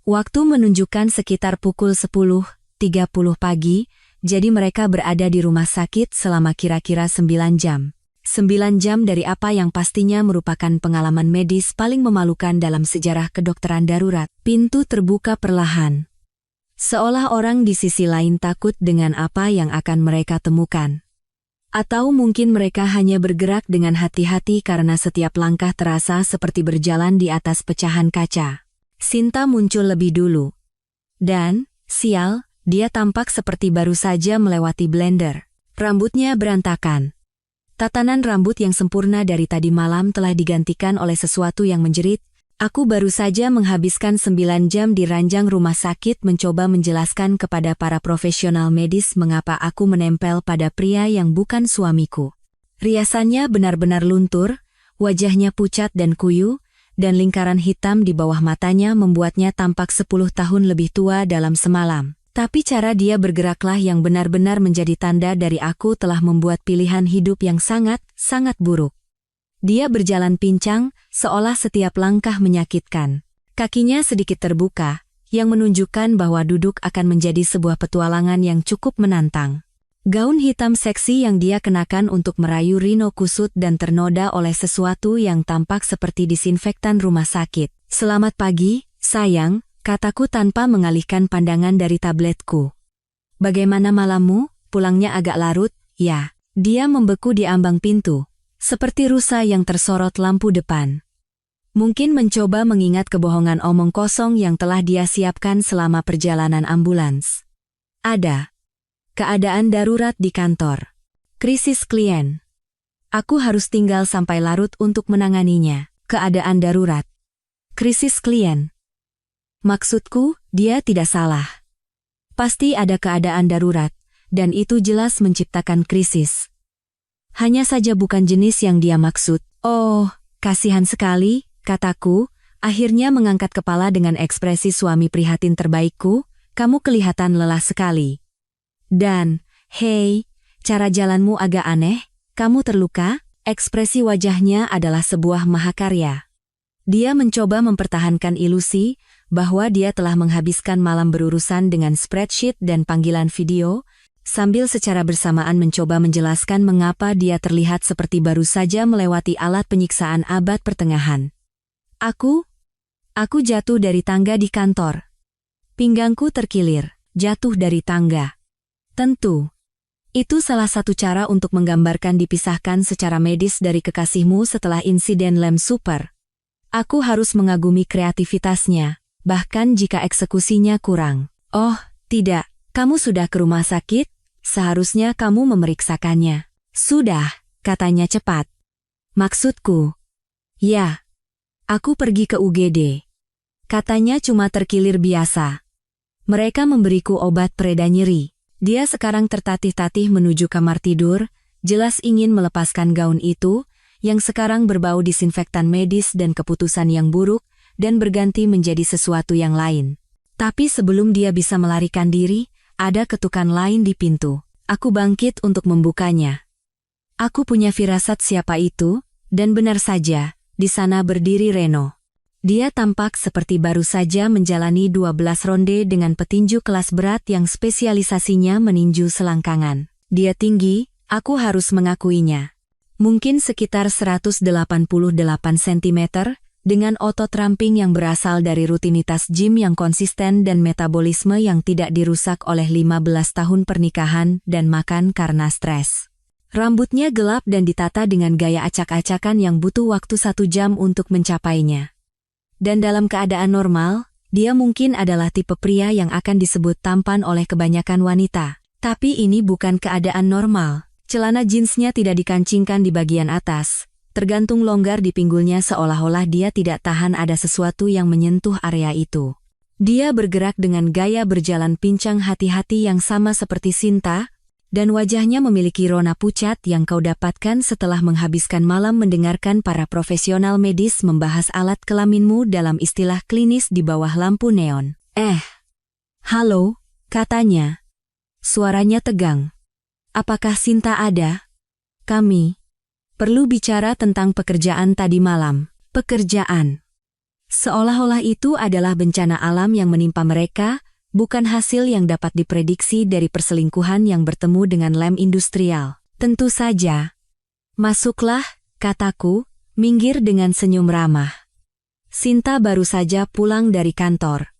Waktu menunjukkan sekitar pukul 10.30 pagi, jadi mereka berada di rumah sakit selama kira-kira 9 jam. 9 jam dari apa yang pastinya merupakan pengalaman medis paling memalukan dalam sejarah kedokteran darurat. Pintu terbuka perlahan. Seolah orang di sisi lain takut dengan apa yang akan mereka temukan. Atau mungkin mereka hanya bergerak dengan hati-hati karena setiap langkah terasa seperti berjalan di atas pecahan kaca. Sinta muncul lebih dulu. Dan, sial, dia tampak seperti baru saja melewati blender. Rambutnya berantakan. Tatanan rambut yang sempurna dari tadi malam telah digantikan oleh sesuatu yang menjerit. Aku baru saja menghabiskan 9 jam di ranjang rumah sakit mencoba menjelaskan kepada para profesional medis mengapa aku menempel pada pria yang bukan suamiku. Riasannya benar-benar luntur, wajahnya pucat dan kuyu, dan lingkaran hitam di bawah matanya membuatnya tampak 10 tahun lebih tua dalam semalam. Tapi cara dia bergeraklah yang benar-benar menjadi tanda dari aku telah membuat pilihan hidup yang sangat buruk. Dia berjalan pincang, seolah setiap langkah menyakitkan. Kakinya sedikit terbuka, yang menunjukkan bahwa duduk akan menjadi sebuah petualangan yang cukup menantang. Gaun hitam seksi yang dia kenakan untuk merayu Rino kusut dan ternoda oleh sesuatu yang tampak seperti disinfektan rumah sakit. Selamat pagi, sayang, kataku tanpa mengalihkan pandangan dari tabletku. Bagaimana malammu? Pulangnya agak larut, ya. Dia membeku di ambang pintu, seperti rusa yang tersorot lampu depan. Mungkin mencoba mengingat kebohongan omong kosong yang telah dia siapkan selama perjalanan ambulans. Ada keadaan darurat di kantor. Krisis klien. Aku harus tinggal sampai larut untuk menanganinya. Keadaan darurat. Krisis klien. Maksudku, dia tidak salah. Pasti ada keadaan darurat, dan itu jelas menciptakan krisis. Hanya saja bukan jenis yang dia maksud. Oh, kasihan sekali, kataku, akhirnya mengangkat kepala dengan ekspresi suami prihatin terbaikku, kamu kelihatan lelah sekali. Dan, hei, cara jalanmu agak aneh, kamu terluka? Ekspresi wajahnya adalah sebuah mahakarya. Dia mencoba mempertahankan ilusi bahwa dia telah menghabiskan malam berurusan dengan spreadsheet dan panggilan video, sambil secara bersamaan mencoba menjelaskan mengapa dia terlihat seperti baru saja melewati alat penyiksaan abad pertengahan. Aku jatuh dari tangga di kantor. Pinggangku terkilir, jatuh dari tangga. Tentu. Itu salah satu cara untuk menggambarkan dipisahkan secara medis dari kekasihmu setelah insiden lem super. Aku harus mengagumi kreativitasnya, bahkan jika eksekusinya kurang. Oh, tidak, kamu sudah ke rumah sakit? Seharusnya kamu memeriksakannya. Sudah, katanya cepat. Maksudku. Ya. Aku pergi ke UGD. Katanya cuma terkilir biasa. Mereka memberiku obat pereda nyeri. Dia sekarang tertatih-tatih menuju kamar tidur, jelas ingin melepaskan gaun itu, yang sekarang berbau disinfektan medis dan keputusan yang buruk, dan berganti menjadi sesuatu yang lain. Tapi sebelum dia bisa melarikan diri, ada ketukan lain di pintu. Aku bangkit untuk membukanya. Aku punya firasat siapa itu, dan benar saja, di sana berdiri Reno. Dia tampak seperti baru saja menjalani 12 ronde dengan petinju kelas berat yang spesialisasinya meninju selangkangan. Dia tinggi, aku harus mengakuinya. Mungkin sekitar 188 cm, dengan otot ramping yang berasal dari rutinitas gym yang konsisten dan metabolisme yang tidak dirusak oleh 15 tahun pernikahan dan makan karena stres. Rambutnya gelap dan ditata dengan gaya acak-acakan yang butuh waktu 1 jam untuk mencapainya. Dan dalam keadaan normal, dia mungkin adalah tipe pria yang akan disebut tampan oleh kebanyakan wanita. Tapi ini bukan keadaan normal. Celana jeansnya tidak dikancingkan di bagian atas. Tergantung longgar di pinggulnya seolah-olah dia tidak tahan ada sesuatu yang menyentuh area itu. Dia bergerak dengan gaya berjalan pincang hati-hati yang sama seperti Sinta, dan wajahnya memiliki rona pucat yang kau dapatkan setelah menghabiskan malam mendengarkan para profesional medis membahas alat kelaminmu dalam istilah klinis di bawah lampu neon. Halo, katanya. Suaranya tegang. Apakah Sinta ada? Kami perlu bicara tentang pekerjaan tadi malam. Pekerjaan. Seolah-olah itu adalah bencana alam yang menimpa mereka, bukan hasil yang dapat diprediksi dari perselingkuhan yang bertemu dengan lem industrial. Tentu saja. Masuklah, kataku, minggir dengan senyum ramah. Sinta baru saja pulang dari kantor.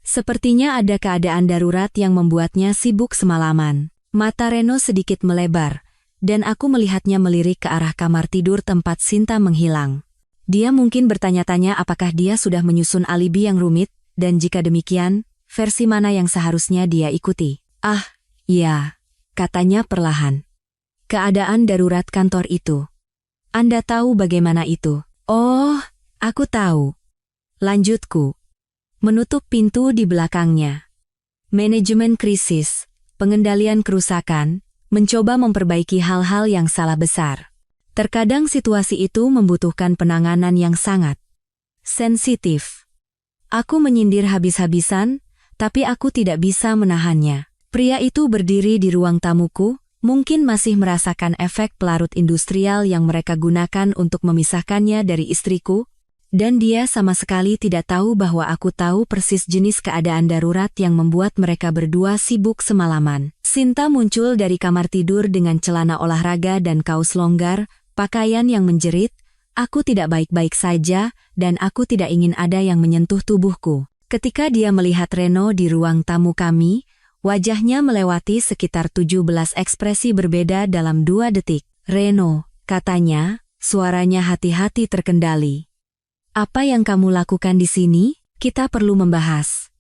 Sepertinya ada keadaan darurat yang membuatnya sibuk semalaman. Mata Reno sedikit melebar, dan aku melihatnya melirik ke arah kamar tidur tempat Sinta menghilang. Dia mungkin bertanya-tanya apakah dia sudah menyusun alibi yang rumit, dan jika demikian, versi mana yang seharusnya dia ikuti. Iya, katanya perlahan. Keadaan darurat kantor itu. Anda tahu bagaimana itu? Oh, aku tahu. Lanjutku. Menutup pintu di belakangnya. Manajemen krisis, pengendalian kerusakan, mencoba memperbaiki hal-hal yang salah besar. Terkadang situasi itu membutuhkan penanganan yang sangat sensitif. Aku menyindir habis-habisan, tapi aku tidak bisa menahannya. Pria itu berdiri di ruang tamuku, mungkin masih merasakan efek pelarut industrial yang mereka gunakan untuk memisahkannya dari istriku, dan dia sama sekali tidak tahu bahwa aku tahu persis jenis keadaan darurat yang membuat mereka berdua sibuk semalaman. Sinta muncul dari kamar tidur dengan celana olahraga dan kaos longgar, pakaian yang menjerit, aku tidak baik-baik saja, dan aku tidak ingin ada yang menyentuh tubuhku. Ketika dia melihat Reno di ruang tamu kami, wajahnya melewati sekitar 17 ekspresi berbeda dalam 2 detik. Reno, katanya, suaranya hati-hati terkendali. Apa yang kamu lakukan di sini? Kita perlu membahas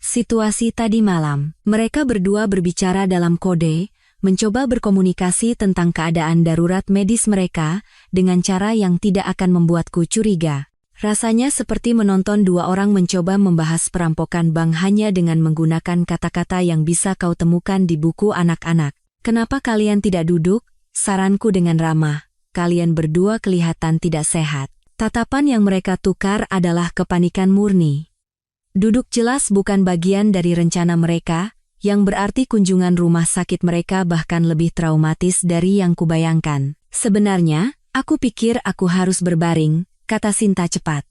situasi tadi malam. Mereka berdua berbicara dalam kode, mencoba berkomunikasi tentang keadaan darurat medis mereka, dengan cara yang tidak akan membuatku curiga. Rasanya seperti menonton 2 orang mencoba membahas perampokan bank hanya dengan menggunakan kata-kata yang bisa kau temukan di buku anak-anak. Kenapa kalian tidak duduk? Saranku dengan ramah. Kalian berdua kelihatan tidak sehat. Tatapan yang mereka tukar adalah kepanikan murni. Duduk jelas bukan bagian dari rencana mereka, yang berarti kunjungan rumah sakit mereka bahkan lebih traumatis dari yang kubayangkan. Sebenarnya, aku pikir aku harus berbaring, kata Sinta cepat.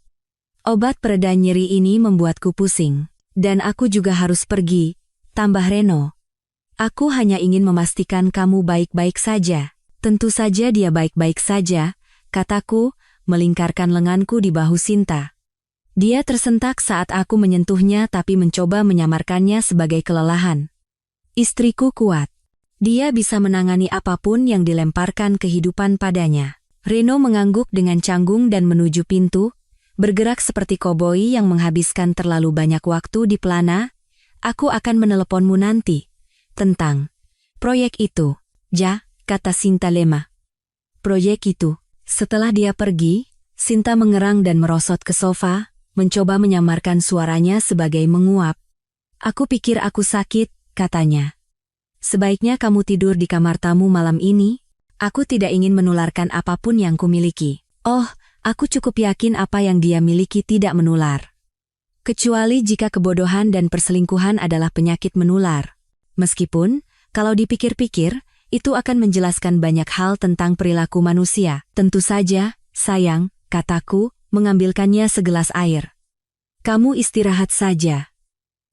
Obat pereda nyeri ini membuatku pusing. Dan aku juga harus pergi, tambah Reno. Aku hanya ingin memastikan kamu baik-baik saja. Tentu saja dia baik-baik saja, kataku, melingkarkan lenganku di bahu Sinta. Dia tersentak saat aku menyentuhnya tapi mencoba menyamarkannya sebagai kelelahan. Istriku kuat. Dia bisa menangani apapun yang dilemparkan kehidupan padanya. Reno mengangguk dengan canggung dan menuju pintu, bergerak seperti koboi yang menghabiskan terlalu banyak waktu di pelana. Aku akan meneleponmu nanti. Tentang proyek itu, ja, kata Sinta lemah. Proyek itu. Setelah dia pergi, Sinta mengerang dan merosot ke sofa, mencoba menyamarkan suaranya sebagai menguap. Aku pikir aku sakit, katanya. Sebaiknya kamu tidur di kamar tamu malam ini. Aku tidak ingin menularkan apapun yang kumiliki. Oh, aku cukup yakin apa yang dia miliki tidak menular. Kecuali jika kebodohan dan perselingkuhan adalah penyakit menular. Meskipun, kalau dipikir-pikir, itu akan menjelaskan banyak hal tentang perilaku manusia. Tentu saja, sayang, kataku, mengambilkannya segelas air. Kamu istirahat saja.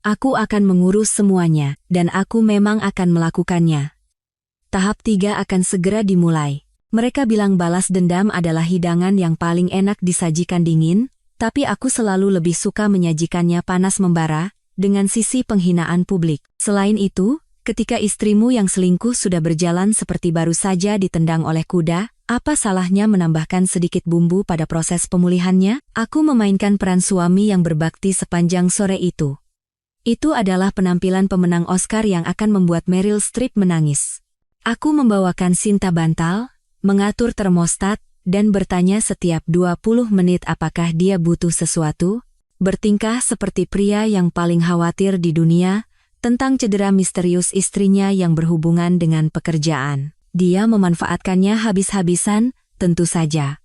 Aku akan mengurus semuanya, dan aku memang akan melakukannya. Tahap 3 akan segera dimulai. Mereka bilang balas dendam adalah hidangan yang paling enak disajikan dingin, tapi aku selalu lebih suka menyajikannya panas membara, dengan sisi penghinaan publik. Selain itu, ketika istrimu yang selingkuh sudah berjalan seperti baru saja ditendang oleh kuda, apa salahnya menambahkan sedikit bumbu pada proses pemulihannya? Aku memainkan peran suami yang berbakti sepanjang sore itu. Itu adalah penampilan pemenang Oscar yang akan membuat Meryl Streep menangis. Aku membawakan Sinta bantal, mengatur termostat, dan bertanya setiap 20 menit apakah dia butuh sesuatu, bertingkah seperti pria yang paling khawatir di dunia, tentang cedera misterius istrinya yang berhubungan dengan pekerjaan. Dia memanfaatkannya habis-habisan, tentu saja.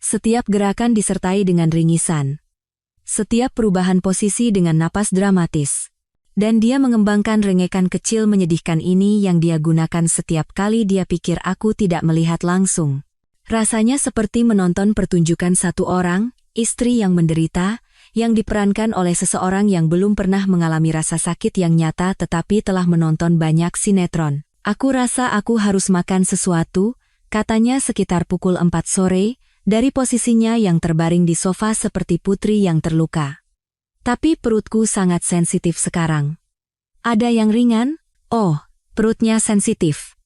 Setiap gerakan disertai dengan ringisan. Setiap perubahan posisi dengan napas dramatis. Dan dia mengembangkan rengekan kecil menyedihkan ini yang dia gunakan setiap kali dia pikir aku tidak melihat langsung. Rasanya seperti menonton pertunjukan satu orang, istri yang menderita, yang diperankan oleh seseorang yang belum pernah mengalami rasa sakit yang nyata tetapi telah menonton banyak sinetron. Aku rasa aku harus makan sesuatu, katanya sekitar pukul 4 sore, dari posisinya yang terbaring di sofa seperti putri yang terluka. Tapi perutku sangat sensitif sekarang. Ada yang ringan? Oh, perutnya sensitif.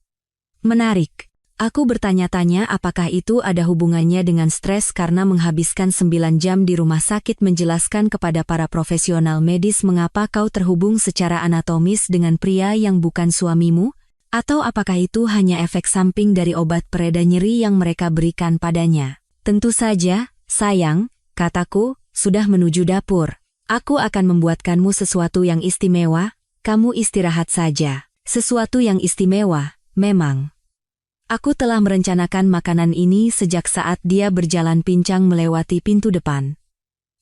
Menarik. Aku bertanya-tanya apakah itu ada hubungannya dengan stres karena menghabiskan 9 jam di rumah sakit menjelaskan kepada para profesional medis mengapa kau terhubung secara anatomis dengan pria yang bukan suamimu, atau apakah itu hanya efek samping dari obat pereda nyeri yang mereka berikan padanya. Tentu saja, sayang, kataku, sudah menuju dapur. Aku akan membuatkanmu sesuatu yang istimewa, kamu istirahat saja. Sesuatu yang istimewa, memang. Aku telah merencanakan makanan ini sejak saat dia berjalan pincang melewati pintu depan.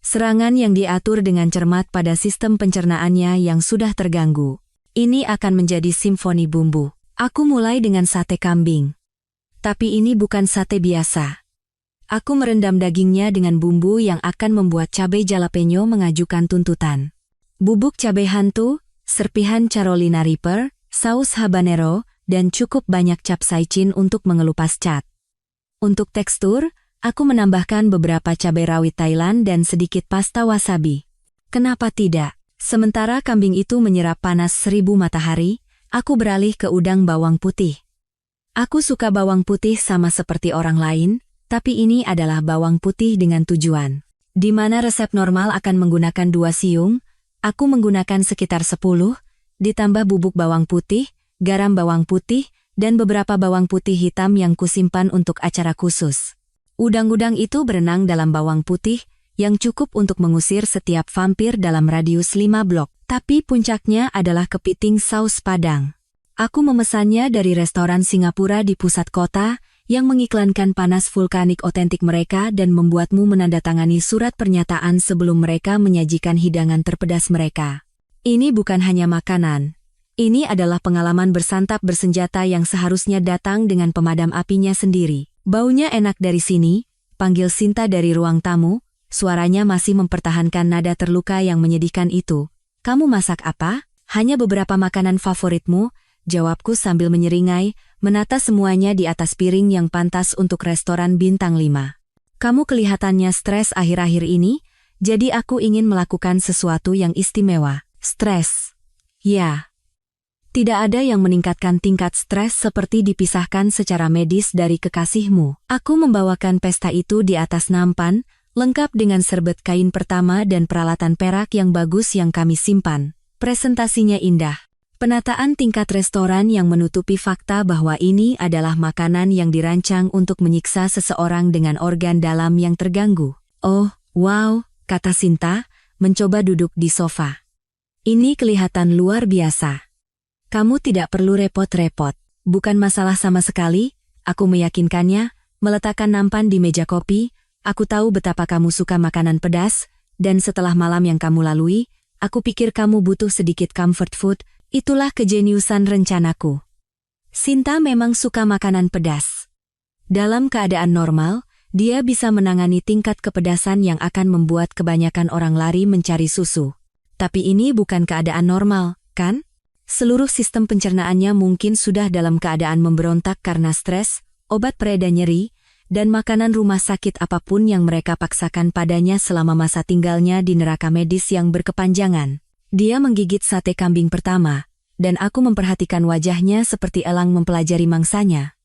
Serangan yang diatur dengan cermat pada sistem pencernaannya yang sudah terganggu. Ini akan menjadi simfoni bumbu. Aku mulai dengan sate kambing. Tapi ini bukan sate biasa. Aku merendam dagingnya dengan bumbu yang akan membuat cabai jalapeno mengajukan tuntutan. Bubuk cabai hantu, serpihan Carolina Reaper, saus habanero, dan cukup banyak capsaicin untuk mengelupas cat. Untuk tekstur, aku menambahkan beberapa cabai rawit Thailand dan sedikit pasta wasabi. Kenapa tidak? Sementara kambing itu menyerap panas 1000 matahari, aku beralih ke udang bawang putih. Aku suka bawang putih sama seperti orang lain, tapi ini adalah bawang putih dengan tujuan. Di mana resep normal akan menggunakan 2 siung, aku menggunakan sekitar 10, ditambah bubuk bawang putih, garam bawang putih, dan beberapa bawang putih hitam yang kusimpan untuk acara khusus. Udang-udang itu berenang dalam bawang putih, yang cukup untuk mengusir setiap vampir dalam radius 5 blok. Tapi puncaknya adalah kepiting saus padang. Aku memesannya dari restoran Singapura di pusat kota, yang mengiklankan panas vulkanik otentik mereka dan membuatmu menandatangani surat pernyataan sebelum mereka menyajikan hidangan terpedas mereka. Ini bukan hanya makanan. Ini adalah pengalaman bersantap bersenjata yang seharusnya datang dengan pemadam apinya sendiri. Baunya enak dari sini, panggil Sinta dari ruang tamu, suaranya masih mempertahankan nada terluka yang menyedihkan itu. Kamu masak apa? Hanya beberapa makanan favoritmu, jawabku sambil menyeringai, menata semuanya di atas piring yang pantas untuk restoran bintang 5. Kamu kelihatannya stres akhir-akhir ini, jadi aku ingin melakukan sesuatu yang istimewa. Stres? Ya. Tidak ada yang meningkatkan tingkat stres seperti dipisahkan secara medis dari kekasihmu. Aku membawakan pesta itu di atas nampan, lengkap dengan serbet kain pertama dan peralatan perak yang bagus yang kami simpan. Presentasinya indah. Penataan tingkat restoran yang menutupi fakta bahwa ini adalah makanan yang dirancang untuk menyiksa seseorang dengan organ dalam yang terganggu. Oh, wow, kata Sinta, mencoba duduk di sofa. Ini kelihatan luar biasa. Kamu tidak perlu repot-repot. Bukan masalah sama sekali, aku meyakinkannya, meletakkan nampan di meja kopi. Aku tahu betapa kamu suka makanan pedas, dan setelah malam yang kamu lalui, aku pikir kamu butuh sedikit comfort food. Itulah kejeniusan rencanaku. Sinta memang suka makanan pedas. Dalam keadaan normal, dia bisa menangani tingkat kepedasan yang akan membuat kebanyakan orang lari mencari susu. Tapi ini bukan keadaan normal, kan? Seluruh sistem pencernaannya mungkin sudah dalam keadaan memberontak karena stres, obat pereda nyeri, dan makanan rumah sakit apapun yang mereka paksakan padanya selama masa tinggalnya di neraka medis yang berkepanjangan. Dia menggigit sate kambing pertama, dan aku memperhatikan wajahnya seperti elang mempelajari mangsanya.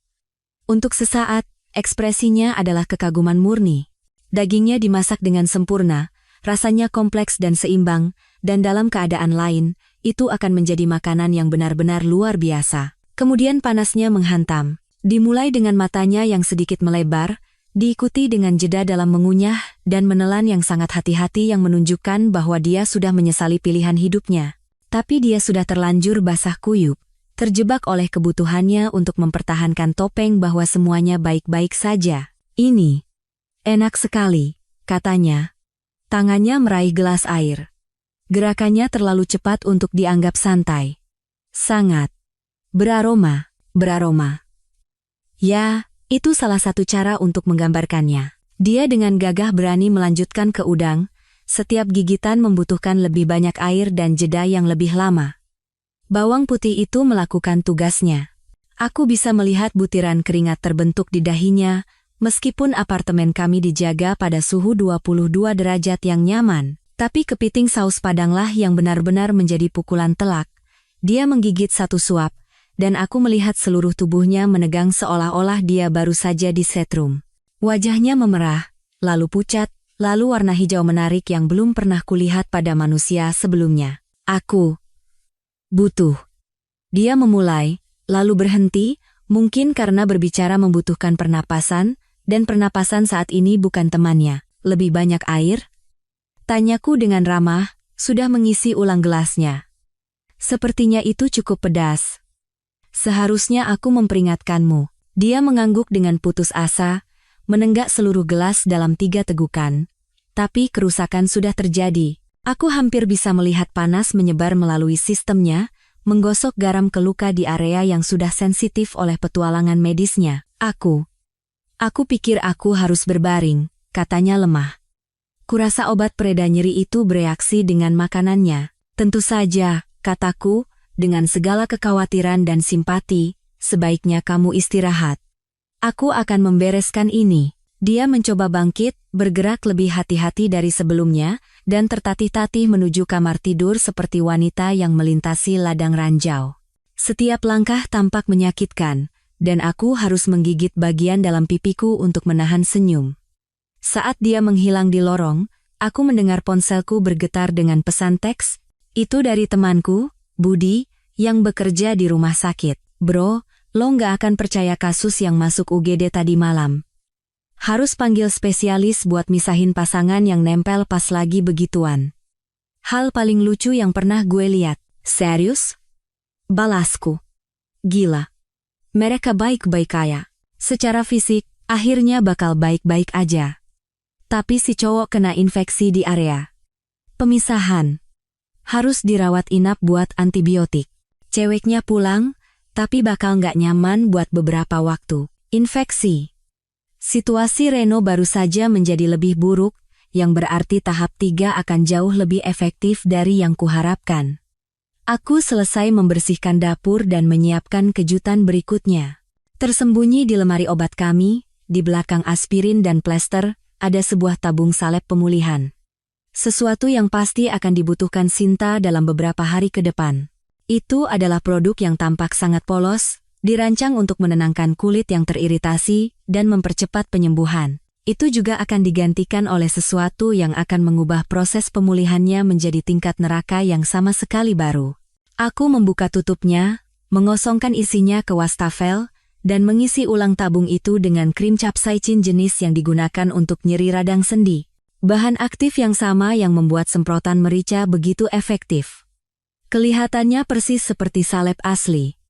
Untuk sesaat, ekspresinya adalah kekaguman murni. Dagingnya dimasak dengan sempurna, rasanya kompleks dan seimbang, dan dalam keadaan lain, itu akan menjadi makanan yang benar-benar luar biasa. Kemudian panasnya menghantam. Dimulai dengan matanya yang sedikit melebar, diikuti dengan jeda dalam mengunyah dan menelan yang sangat hati-hati yang menunjukkan bahwa dia sudah menyesali pilihan hidupnya. Tapi dia sudah terlanjur basah kuyup, terjebak oleh kebutuhannya untuk mempertahankan topeng bahwa semuanya baik-baik saja. Ini enak sekali, katanya. Tangannya meraih gelas air. Gerakannya terlalu cepat untuk dianggap santai. Sangat beraroma. Ya, itu salah satu cara untuk menggambarkannya. Dia dengan gagah berani melanjutkan ke udang, setiap gigitan membutuhkan lebih banyak air dan jeda yang lebih lama. Bawang putih itu melakukan tugasnya. Aku bisa melihat butiran keringat terbentuk di dahinya, meskipun apartemen kami dijaga pada suhu 22 derajat yang nyaman. Tapi kepiting saus padanglah yang benar-benar menjadi pukulan telak. Dia menggigit satu suap, dan aku melihat seluruh tubuhnya menegang seolah-olah dia baru saja disetrum. Wajahnya memerah, lalu pucat, lalu warna hijau menarik yang belum pernah kulihat pada manusia sebelumnya. Aku butuh. Dia memulai, lalu berhenti, mungkin karena berbicara membutuhkan pernapasan, dan pernapasan saat ini bukan temannya. Lebih banyak air? Tanyaku dengan ramah, sudah mengisi ulang gelasnya. Sepertinya itu cukup pedas. Seharusnya aku memperingatkanmu. Dia mengangguk dengan putus asa, menenggak seluruh gelas dalam 3 tegukan. Tapi kerusakan sudah terjadi. Aku hampir bisa melihat panas menyebar melalui sistemnya, menggosok garam ke luka di area yang sudah sensitif oleh petualangan medisnya. Aku pikir aku harus berbaring, katanya lemah. Kurasa obat pereda nyeri itu bereaksi dengan makanannya. Tentu saja, kataku, dengan segala kekhawatiran dan simpati, sebaiknya kamu istirahat. Aku akan membereskan ini. Dia mencoba bangkit, bergerak lebih hati-hati dari sebelumnya, dan tertatih-tatih menuju kamar tidur seperti wanita yang melintasi ladang ranjau. Setiap langkah tampak menyakitkan, dan aku harus menggigit bagian dalam pipiku untuk menahan senyum. Saat dia menghilang di lorong, aku mendengar ponselku bergetar dengan pesan teks. Itu dari temanku, Budi, yang bekerja di rumah sakit. Bro, lo nggak akan percaya kasus yang masuk UGD tadi malam. Harus panggil spesialis buat misahin pasangan yang nempel pas lagi begituan. Hal paling lucu yang pernah gue lihat. Serius? Balasku. Gila. Mereka baik-baik kaya. Secara fisik, akhirnya bakal baik-baik aja. Tapi si cowok kena infeksi di area pemisahan. Harus dirawat inap buat antibiotik. Ceweknya pulang, tapi bakal nggak nyaman buat beberapa waktu. Infeksi. Situasi Reno baru saja menjadi lebih buruk, yang berarti tahap 3 akan jauh lebih efektif dari yang kuharapkan. Aku selesai membersihkan dapur dan menyiapkan kejutan berikutnya. Tersembunyi di lemari obat kami, di belakang aspirin dan plester, ada sebuah tabung salep pemulihan. Sesuatu yang pasti akan dibutuhkan Sinta dalam beberapa hari ke depan. Itu adalah produk yang tampak sangat polos, dirancang untuk menenangkan kulit yang teriritasi dan mempercepat penyembuhan. Itu juga akan digantikan oleh sesuatu yang akan mengubah proses pemulihannya menjadi tingkat neraka yang sama sekali baru. Aku membuka tutupnya, mengosongkan isinya ke wastafel, dan mengisi ulang tabung itu dengan krim capsaicin jenis yang digunakan untuk nyeri radang sendi. Bahan aktif yang sama yang membuat semprotan merica begitu efektif. Kelihatannya persis seperti salep asli.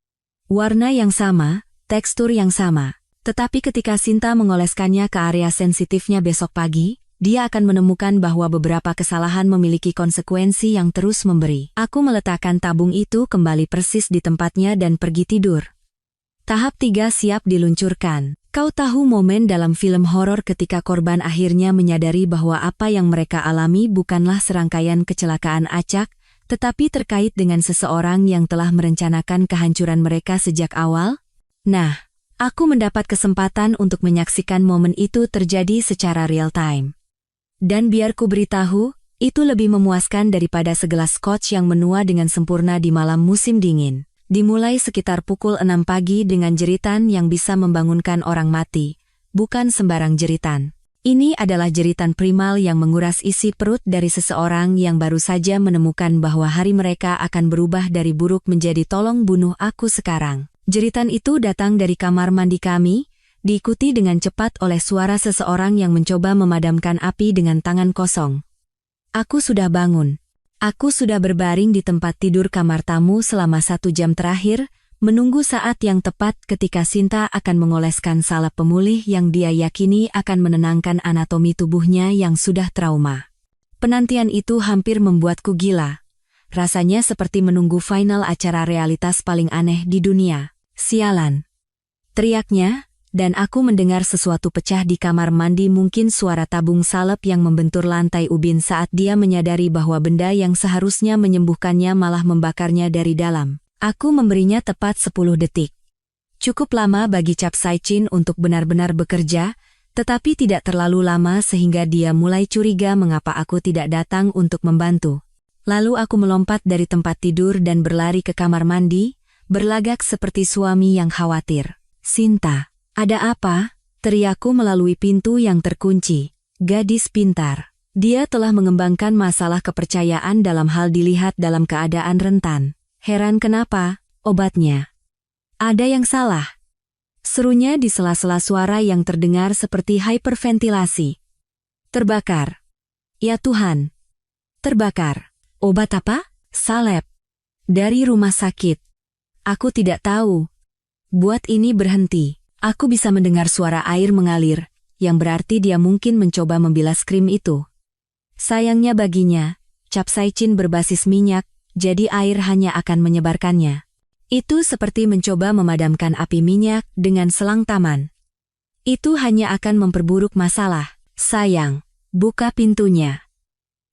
Warna yang sama, tekstur yang sama. Tetapi ketika Sinta mengoleskannya ke area sensitifnya besok pagi, dia akan menemukan bahwa beberapa kesalahan memiliki konsekuensi yang terus memberi. Aku meletakkan tabung itu kembali persis di tempatnya dan pergi tidur. Tahap 3 siap diluncurkan. Kau tahu momen dalam film horor ketika korban akhirnya menyadari bahwa apa yang mereka alami bukanlah serangkaian kecelakaan acak, tetapi terkait dengan seseorang yang telah merencanakan kehancuran mereka sejak awal? Nah, aku mendapat kesempatan untuk menyaksikan momen itu terjadi secara real time. Dan biar ku beritahu, itu lebih memuaskan daripada segelas scotch yang menua dengan sempurna di malam musim dingin. Dimulai sekitar pukul 6 pagi dengan jeritan yang bisa membangunkan orang mati, bukan sembarang jeritan. Ini adalah jeritan primal yang menguras isi perut dari seseorang yang baru saja menemukan bahwa hari mereka akan berubah dari buruk menjadi tolong bunuh aku sekarang. Jeritan itu datang dari kamar mandi kami, diikuti dengan cepat oleh suara seseorang yang mencoba memadamkan api dengan tangan kosong. Aku sudah bangun. Aku sudah berbaring di tempat tidur kamar tamu selama 1 jam terakhir, menunggu saat yang tepat ketika Sinta akan mengoleskan salep pemulih yang dia yakini akan menenangkan anatomi tubuhnya yang sudah trauma. Penantian itu hampir membuatku gila. Rasanya seperti menunggu final acara realitas paling aneh di dunia. Sialan! Teriaknya, dan aku mendengar sesuatu pecah di kamar mandi, mungkin suara tabung salep yang membentur lantai ubin saat dia menyadari bahwa benda yang seharusnya menyembuhkannya malah membakarnya dari dalam. Aku memberinya tepat 10 detik. Cukup lama bagi Cap Saichin untuk benar-benar bekerja, tetapi tidak terlalu lama sehingga dia mulai curiga mengapa aku tidak datang untuk membantu. Lalu aku melompat dari tempat tidur dan berlari ke kamar mandi, berlagak seperti suami yang khawatir. Sinta. Ada apa? Teriakku melalui pintu yang terkunci. Gadis pintar. Dia telah mengembangkan masalah kepercayaan dalam hal dilihat dalam keadaan rentan. Heran kenapa? Obatnya. Ada yang salah. Serunya di sela-sela suara yang terdengar seperti hiperventilasi. Terbakar. Ya Tuhan. Terbakar. Obat apa? Salep. Dari rumah sakit. Aku tidak tahu. Buat ini berhenti. Aku bisa mendengar suara air mengalir, yang berarti dia mungkin mencoba membilas krim itu. Sayangnya baginya, Cap Saichin berbasis minyak, jadi air hanya akan menyebarkannya. Itu seperti mencoba memadamkan api minyak dengan selang taman. Itu hanya akan memperburuk masalah. Sayang, buka pintunya.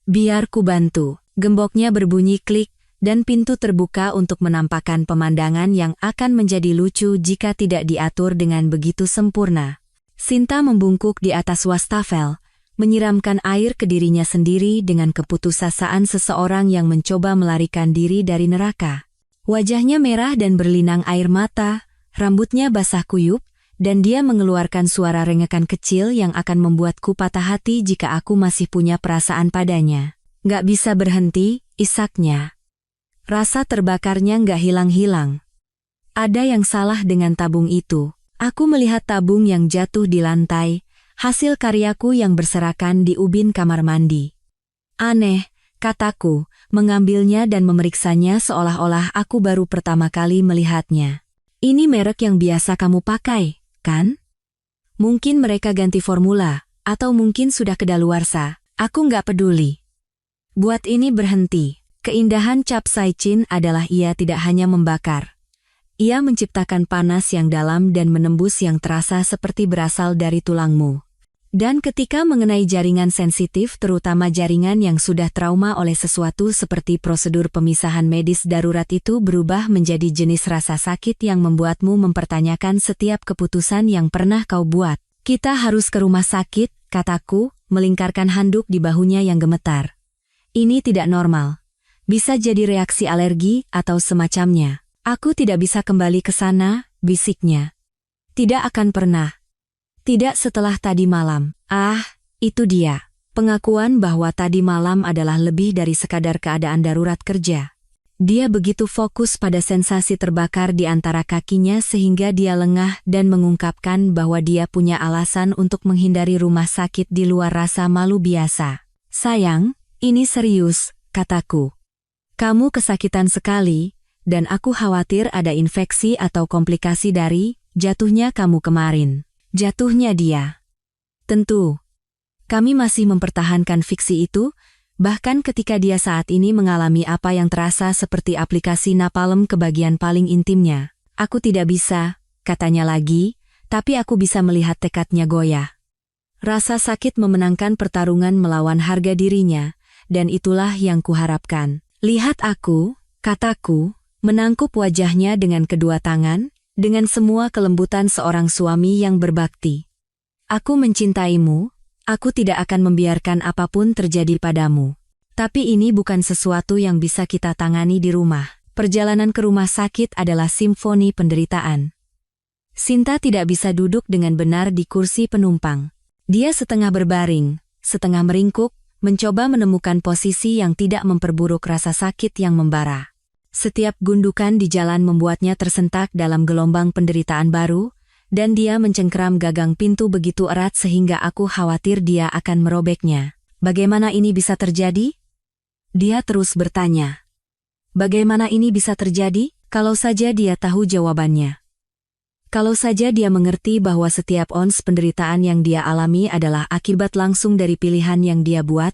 Biar ku bantu. Gemboknya berbunyi klik, dan pintu terbuka untuk menampakkan pemandangan yang akan menjadi lucu jika tidak diatur dengan begitu sempurna. Sinta membungkuk di atas wastafel, menyiramkan air ke dirinya sendiri dengan keputusasaan seseorang yang mencoba melarikan diri dari neraka. Wajahnya merah dan berlinang air mata, rambutnya basah kuyup, dan dia mengeluarkan suara rengekan kecil yang akan membuatku patah hati jika aku masih punya perasaan padanya. Gak bisa berhenti, isaknya. Rasa terbakarnya nggak hilang-hilang. Ada yang salah dengan tabung itu. Aku melihat tabung yang jatuh di lantai, hasil karyaku yang berserakan di ubin kamar mandi. Aneh, kataku, mengambilnya dan memeriksanya seolah-olah aku baru pertama kali melihatnya. Ini merek yang biasa kamu pakai, kan? Mungkin mereka ganti formula, atau mungkin sudah kedaluarsa. Aku nggak peduli. Buat ini berhenti. Keindahan Cap Saichin adalah ia tidak hanya membakar. Ia menciptakan panas yang dalam dan menembus yang terasa seperti berasal dari tulangmu. Dan ketika mengenai jaringan sensitif, terutama jaringan yang sudah trauma oleh sesuatu seperti prosedur pemisahan medis darurat, itu berubah menjadi jenis rasa sakit yang membuatmu mempertanyakan setiap keputusan yang pernah kau buat. Kita harus ke rumah sakit, kataku, melingkarkan handuk di bahunya yang gemetar. Ini tidak normal. Bisa jadi reaksi alergi atau semacamnya. Aku tidak bisa kembali ke sana, bisiknya. Tidak akan pernah. Tidak setelah tadi malam. Ah, itu dia. Pengakuan bahwa tadi malam adalah lebih dari sekadar keadaan darurat kerja. Dia begitu fokus pada sensasi terbakar di antara kakinya sehingga dia lengah dan mengungkapkan bahwa dia punya alasan untuk menghindari rumah sakit di luar rasa malu biasa. "Sayang, ini serius," kataku. "Kamu kesakitan sekali, dan aku khawatir ada infeksi atau komplikasi dari jatuhnya kamu kemarin." Jatuhnya dia. Tentu. Kami masih mempertahankan fiksi itu, bahkan ketika dia saat ini mengalami apa yang terasa seperti aplikasi napalm ke bagian paling intimnya. "Aku tidak bisa," katanya lagi, "tapi aku bisa melihat tekadnya goyah." Rasa sakit memenangkan pertarungan melawan harga dirinya, dan itulah yang kuharapkan. "Lihat aku," kataku, menangkup wajahnya dengan kedua tangan, dengan semua kelembutan seorang suami yang berbakti. "Aku mencintaimu. Aku tidak akan membiarkan apapun terjadi padamu. Tapi ini bukan sesuatu yang bisa kita tangani di rumah. Perjalanan ke rumah sakit adalah simfoni penderitaan." Sinta tidak bisa duduk dengan benar di kursi penumpang. Dia setengah berbaring, setengah meringkuk, mencoba menemukan posisi yang tidak memperburuk rasa sakit yang membara. Setiap gundukan di jalan membuatnya tersentak dalam gelombang penderitaan baru, dan dia mencengkeram gagang pintu begitu erat sehingga aku khawatir dia akan merobeknya. "Bagaimana ini bisa terjadi?" Dia terus bertanya. Bagaimana ini bisa terjadi? Kalau saja dia tahu jawabannya. Kalau saja dia mengerti bahwa setiap ons penderitaan yang dia alami adalah akibat langsung dari pilihan yang dia buat,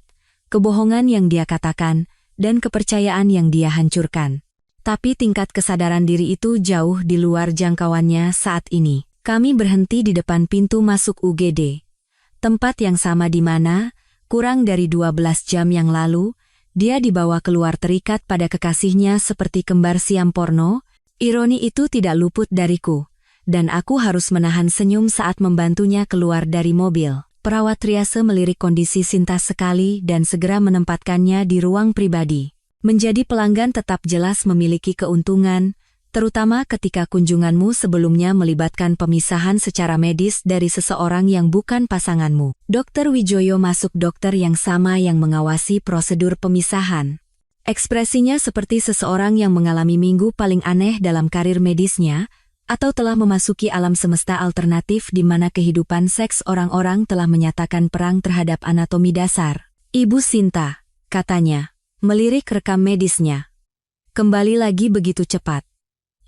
kebohongan yang dia katakan, dan kepercayaan yang dia hancurkan. Tapi tingkat kesadaran diri itu jauh di luar jangkauannya saat ini. Kami berhenti di depan pintu masuk UGD. Tempat yang sama di mana, kurang dari 12 jam yang lalu, dia dibawa keluar terikat pada kekasihnya seperti kembar siam porno. Ironi itu tidak luput dariku, dan aku harus menahan senyum saat membantunya keluar dari mobil. Perawat triase melirik kondisi Sinta sekali dan segera menempatkannya di ruang pribadi. Menjadi pelanggan tetap jelas memiliki keuntungan, terutama ketika kunjunganmu sebelumnya melibatkan pemisahan secara medis dari seseorang yang bukan pasanganmu. Dr. Wijoyo masuk, dokter yang sama yang mengawasi prosedur pemisahan. Ekspresinya seperti seseorang yang mengalami minggu paling aneh dalam karir medisnya, atau telah memasuki alam semesta alternatif di mana kehidupan seks orang-orang telah menyatakan perang terhadap anatomi dasar. "Ibu Sinta," katanya, melirik rekam medisnya. "Kembali lagi begitu cepat.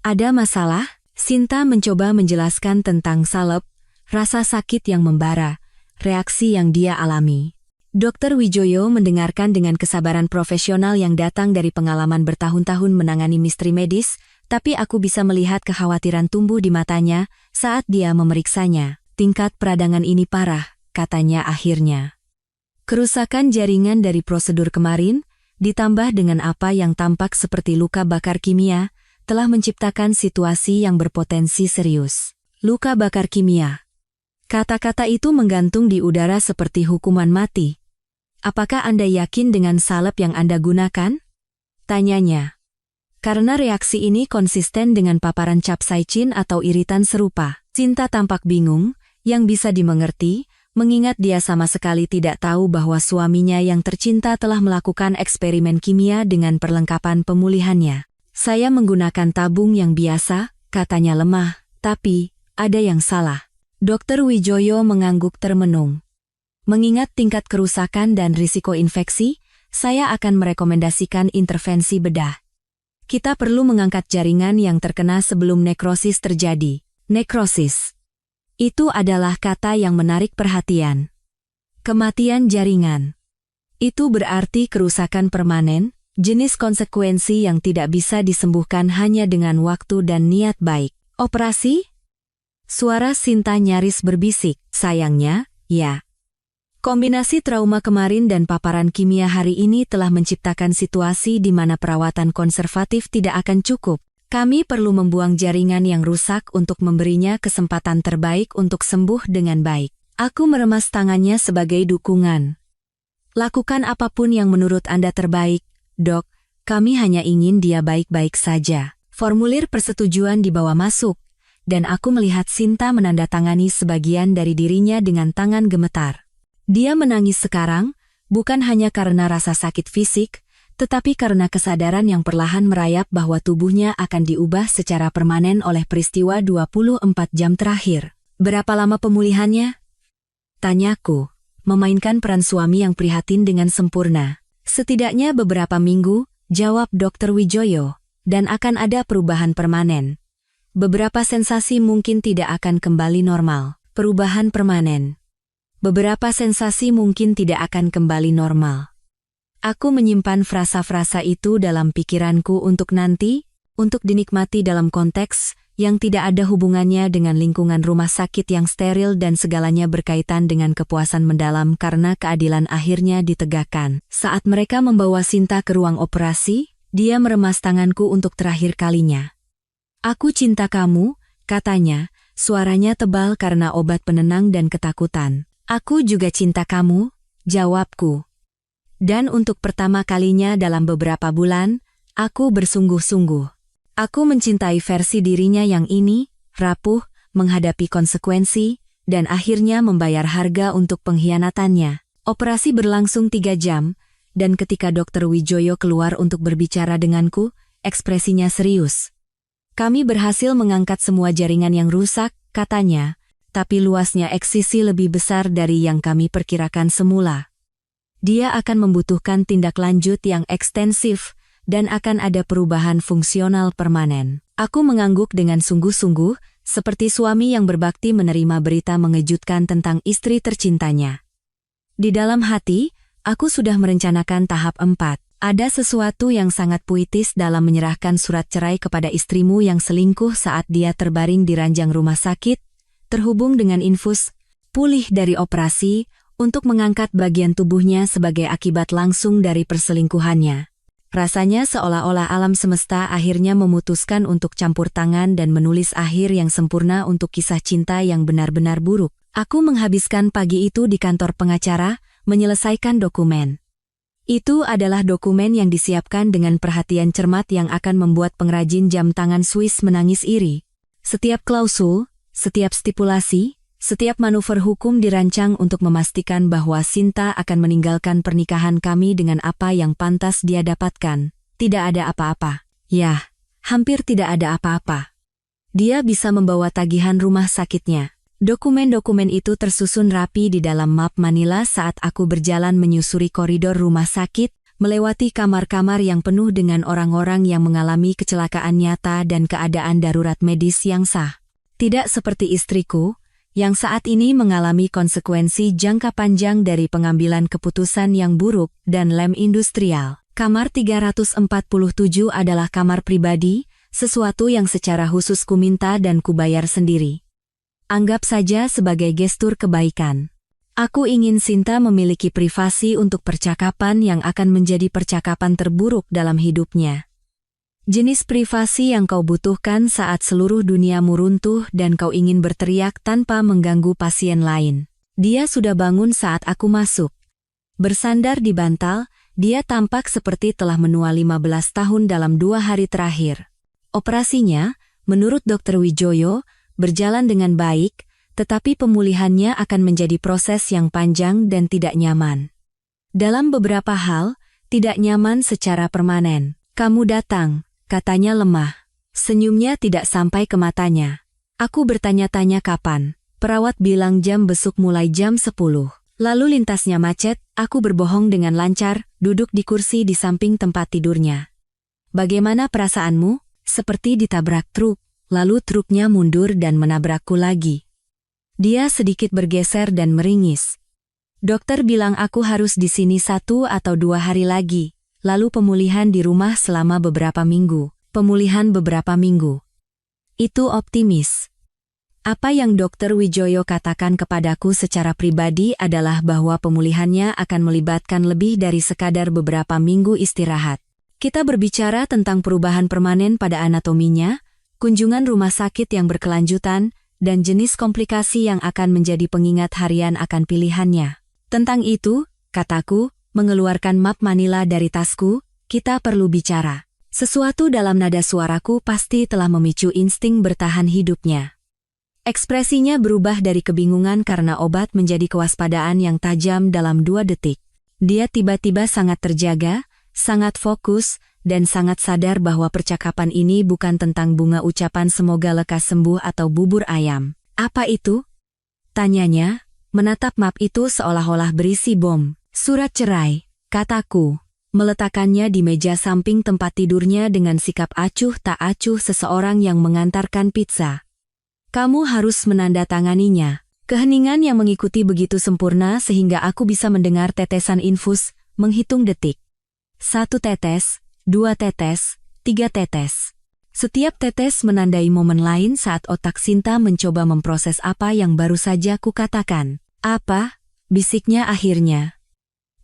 Ada masalah?" Sinta mencoba menjelaskan tentang salep, rasa sakit yang membara, reaksi yang dia alami. Dr. Wijoyo mendengarkan dengan kesabaran profesional yang datang dari pengalaman bertahun-tahun menangani misteri medis, tapi aku bisa melihat kekhawatiran tumbuh di matanya saat dia memeriksanya. "Tingkat peradangan ini parah," katanya akhirnya. "Kerusakan jaringan dari prosedur kemarin, ditambah dengan apa yang tampak seperti luka bakar kimia, telah menciptakan situasi yang berpotensi serius." "Luka bakar kimia." Kata-kata itu menggantung di udara seperti hukuman mati. "Apakah Anda yakin dengan salep yang Anda gunakan?" tanyanya. "Karena reaksi ini konsisten dengan paparan capsaicin atau iritan serupa." Sinta tampak bingung, yang bisa dimengerti, mengingat dia sama sekali tidak tahu bahwa suaminya yang tercinta telah melakukan eksperimen kimia dengan perlengkapan pemulihannya. "Saya menggunakan tabung yang biasa," katanya lemah, "tapi ada yang salah." Dr. Wijoyo mengangguk termenung. "Mengingat tingkat kerusakan dan risiko infeksi, saya akan merekomendasikan intervensi bedah. Kita perlu mengangkat jaringan yang terkena sebelum nekrosis terjadi." Nekrosis. Itu adalah kata yang menarik perhatian. Kematian jaringan. Itu berarti kerusakan permanen, jenis konsekuensi yang tidak bisa disembuhkan hanya dengan waktu dan niat baik. "Operasi?" Suara Sinta nyaris berbisik. "Sayangnya, ya. Kombinasi trauma kemarin dan paparan kimia hari ini telah menciptakan situasi di mana perawatan konservatif tidak akan cukup. Kami perlu membuang jaringan yang rusak untuk memberinya kesempatan terbaik untuk sembuh dengan baik." Aku meremas tangannya sebagai dukungan. "Lakukan apapun yang menurut Anda terbaik, Dok. Kami hanya ingin dia baik-baik saja." Formulir persetujuan dibawa masuk, dan aku melihat Sinta menandatangani sebagian dari dirinya dengan tangan gemetar. Dia menangis sekarang, bukan hanya karena rasa sakit fisik, Tetapi karena kesadaran yang perlahan merayap bahwa tubuhnya akan diubah secara permanen oleh peristiwa 24 jam terakhir. Berapa lama pemulihannya? Tanyaku, memainkan peran suami yang prihatin dengan sempurna. Setidaknya beberapa minggu, jawab Dr. Wijoyo, dan akan ada perubahan permanen. Beberapa sensasi mungkin tidak akan kembali normal. Perubahan permanen. Beberapa sensasi mungkin tidak akan kembali normal. Aku menyimpan frasa-frasa itu dalam pikiranku untuk nanti, untuk dinikmati dalam konteks yang tidak ada hubungannya dengan lingkungan rumah sakit yang steril dan segalanya berkaitan dengan kepuasan mendalam karena keadilan akhirnya ditegakkan. Saat mereka membawa Sinta ke ruang operasi, dia meremas tanganku untuk terakhir kalinya. "Aku cinta kamu," katanya, suaranya tebal karena obat penenang dan ketakutan. "Aku juga cinta kamu," jawabku. Dan untuk pertama kalinya dalam beberapa bulan, aku bersungguh-sungguh. Aku mencintai versi dirinya yang ini, rapuh, menghadapi konsekuensi, dan akhirnya membayar harga untuk pengkhianatannya. Operasi berlangsung 3 jam, dan ketika Dr. Wijoyo keluar untuk berbicara denganku, ekspresinya serius. "Kami berhasil mengangkat semua jaringan yang rusak," katanya, "tapi luasnya eksisi lebih besar dari yang kami perkirakan semula. Dia akan membutuhkan tindak lanjut yang ekstensif dan akan ada perubahan fungsional permanen." Aku mengangguk dengan sungguh-sungguh, seperti suami yang berbakti menerima berita mengejutkan tentang istri tercintanya. Di dalam hati, aku sudah merencanakan tahap 4. Ada sesuatu yang sangat puitis dalam menyerahkan surat cerai kepada istrimu yang selingkuh saat dia terbaring di ranjang rumah sakit, terhubung dengan infus, pulih dari operasi, untuk mengangkat bagian tubuhnya sebagai akibat langsung dari perselingkuhannya. Rasanya seolah-olah alam semesta akhirnya memutuskan untuk campur tangan dan menulis akhir yang sempurna untuk kisah cinta yang benar-benar buruk. Aku menghabiskan pagi itu di kantor pengacara, menyelesaikan dokumen. Itu adalah dokumen yang disiapkan dengan perhatian cermat yang akan membuat pengrajin jam tangan Swiss menangis iri. Setiap klausul, setiap stipulasi, setiap manuver hukum dirancang untuk memastikan bahwa Sinta akan meninggalkan pernikahan kami dengan apa yang pantas dia dapatkan. Tidak ada apa-apa. Yah, hampir tidak ada apa-apa. Dia bisa membawa tagihan rumah sakitnya. Dokumen-dokumen itu tersusun rapi di dalam map Manila saat aku berjalan menyusuri koridor rumah sakit, melewati kamar-kamar yang penuh dengan orang-orang yang mengalami kecelakaan nyata dan keadaan darurat medis yang sah. Tidak seperti istriku, yang saat ini mengalami konsekuensi jangka panjang dari pengambilan keputusan yang buruk dan lem industrial. Kamar 347 adalah kamar pribadi, sesuatu yang secara khusus kuminta dan kubayar sendiri. Anggap saja sebagai gestur kebaikan. Aku ingin Sinta memiliki privasi untuk percakapan yang akan menjadi percakapan terburuk dalam hidupnya. Jenis privasi yang kau butuhkan saat seluruh duniamu runtuh dan kau ingin berteriak tanpa mengganggu pasien lain. Dia sudah bangun saat aku masuk. Bersandar di bantal, dia tampak seperti telah menua 15 tahun dalam 2 hari terakhir. Operasinya, menurut Dr. Wijoyo, berjalan dengan baik, tetapi pemulihannya akan menjadi proses yang panjang dan tidak nyaman. Dalam beberapa hal, tidak nyaman secara permanen. "Kamu datang," katanya lemah. Senyumnya tidak sampai ke matanya. Aku bertanya-tanya kapan. Perawat bilang jam besuk mulai jam 10. Lalu lintasnya macet, aku berbohong dengan lancar, duduk di kursi di samping tempat tidurnya. "Bagaimana perasaanmu?" "Seperti ditabrak truk." Lalu truknya mundur dan menabrakku lagi. Dia sedikit bergeser dan meringis. "Dokter bilang aku harus di sini 1 atau 2 hari lagi. Lalu pemulihan di rumah selama beberapa minggu." Pemulihan beberapa minggu. Itu optimis. Apa yang Dr. Wijoyo katakan kepadaku secara pribadi adalah bahwa pemulihannya akan melibatkan lebih dari sekadar beberapa minggu istirahat. Kita berbicara tentang perubahan permanen pada anatominya, kunjungan rumah sakit yang berkelanjutan, dan jenis komplikasi yang akan menjadi pengingat harian akan pilihannya. Tentang itu, kataku, mengeluarkan map Manila dari tasku, kita perlu bicara. Sesuatu dalam nada suaraku pasti telah memicu insting bertahan hidupnya. Ekspresinya berubah dari kebingungan karena obat menjadi kewaspadaan yang tajam dalam 2 detik. Dia tiba-tiba sangat terjaga, sangat fokus, dan sangat sadar bahwa percakapan ini bukan tentang bunga ucapan semoga lekas sembuh atau bubur ayam. Apa itu? Tanyanya, menatap map itu seolah-olah berisi bom. Surat cerai, kataku. Meletakkannya di meja samping tempat tidurnya dengan sikap acuh tak acuh seseorang yang mengantarkan pizza. Kamu harus menandatanganinya. Keheningan yang mengikuti begitu sempurna sehingga aku bisa mendengar tetesan infus, menghitung detik. 1 tetes, 2 tetes, 3 tetes. Setiap tetes menandai momen lain saat otak Sinta mencoba memproses apa yang baru saja kukatakan. Apa? Bisiknya akhirnya.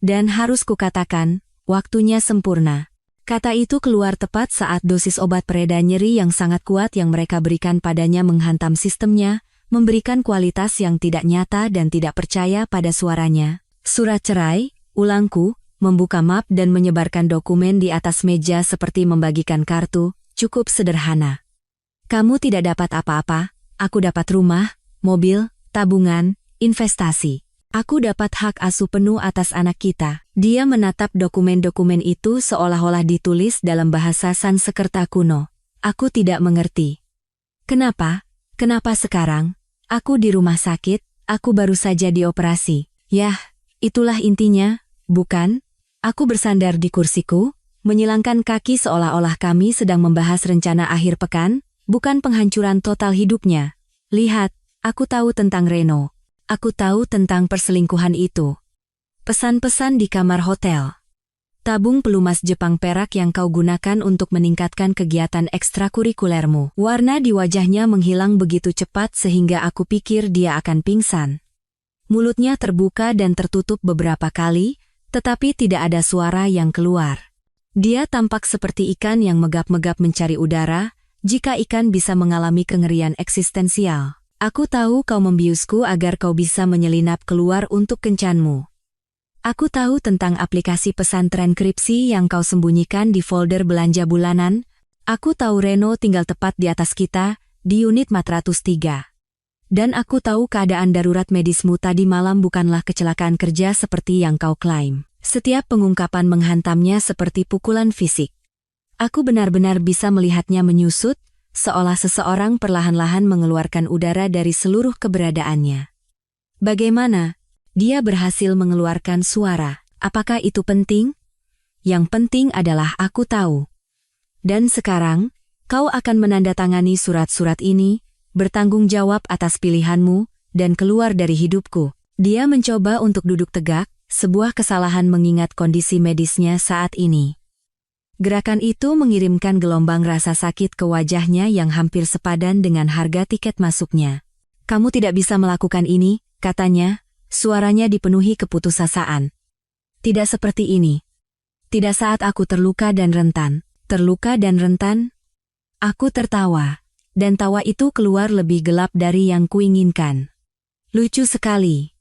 Dan harus kukatakan, waktunya sempurna. Kata itu keluar tepat saat dosis obat pereda nyeri yang sangat kuat yang mereka berikan padanya menghantam sistemnya, memberikan kualitas yang tidak nyata dan tidak percaya pada suaranya. Surat cerai, ulangku, membuka map dan menyebarkan dokumen di atas meja seperti membagikan kartu, cukup sederhana. Kamu tidak dapat apa-apa, aku dapat rumah, mobil, tabungan, investasi. Aku dapat hak asuh penuh atas anak kita. Dia menatap dokumen-dokumen itu seolah-olah ditulis dalam bahasa Sanskerta kuno. Aku tidak mengerti. Kenapa? Kenapa sekarang? Aku di rumah sakit, aku baru saja dioperasi. Yah, itulah intinya, bukan? Aku bersandar di kursiku, menyilangkan kaki seolah-olah kami sedang membahas rencana akhir pekan, bukan penghancuran total hidupnya. Lihat, aku tahu tentang Reno. Aku tahu tentang perselingkuhan itu. Pesan-pesan di kamar hotel. Tabung pelumas Jepang perak yang kau gunakan untuk meningkatkan kegiatan ekstrakurikulermu. Warna di wajahnya menghilang begitu cepat sehingga aku pikir dia akan pingsan. Mulutnya terbuka dan tertutup beberapa kali, tetapi tidak ada suara yang keluar. Dia tampak seperti ikan yang megap-megap mencari udara, jika ikan bisa mengalami kengerian eksistensial. Aku tahu kau membiusku agar kau bisa menyelinap keluar untuk kencanmu. Aku tahu tentang aplikasi pesan transkripsi yang kau sembunyikan di folder belanja bulanan. Aku tahu Reno tinggal tepat di atas kita, di unit 403. Dan aku tahu keadaan darurat medismu tadi malam bukanlah kecelakaan kerja seperti yang kau klaim. Setiap pengungkapan menghantamnya seperti pukulan fisik. Aku benar-benar bisa melihatnya menyusut, seolah seseorang perlahan-lahan mengeluarkan udara dari seluruh keberadaannya. Bagaimana? Dia berhasil mengeluarkan suara. Apakah itu penting? Yang penting adalah aku tahu. Dan sekarang, kau akan menandatangani surat-surat ini, bertanggung jawab atas pilihanmu, dan keluar dari hidupku. Dia mencoba untuk duduk tegak, sebuah kesalahan mengingat kondisi medisnya saat ini. Gerakan itu mengirimkan gelombang rasa sakit ke wajahnya yang hampir sepadan dengan harga tiket masuknya. Kamu tidak bisa melakukan ini, katanya. Suaranya dipenuhi keputusasaan. Tidak seperti ini. Tidak saat aku terluka dan rentan. Terluka dan rentan? Aku tertawa. Dan tawa itu keluar lebih gelap dari yang kuinginkan. Lucu sekali.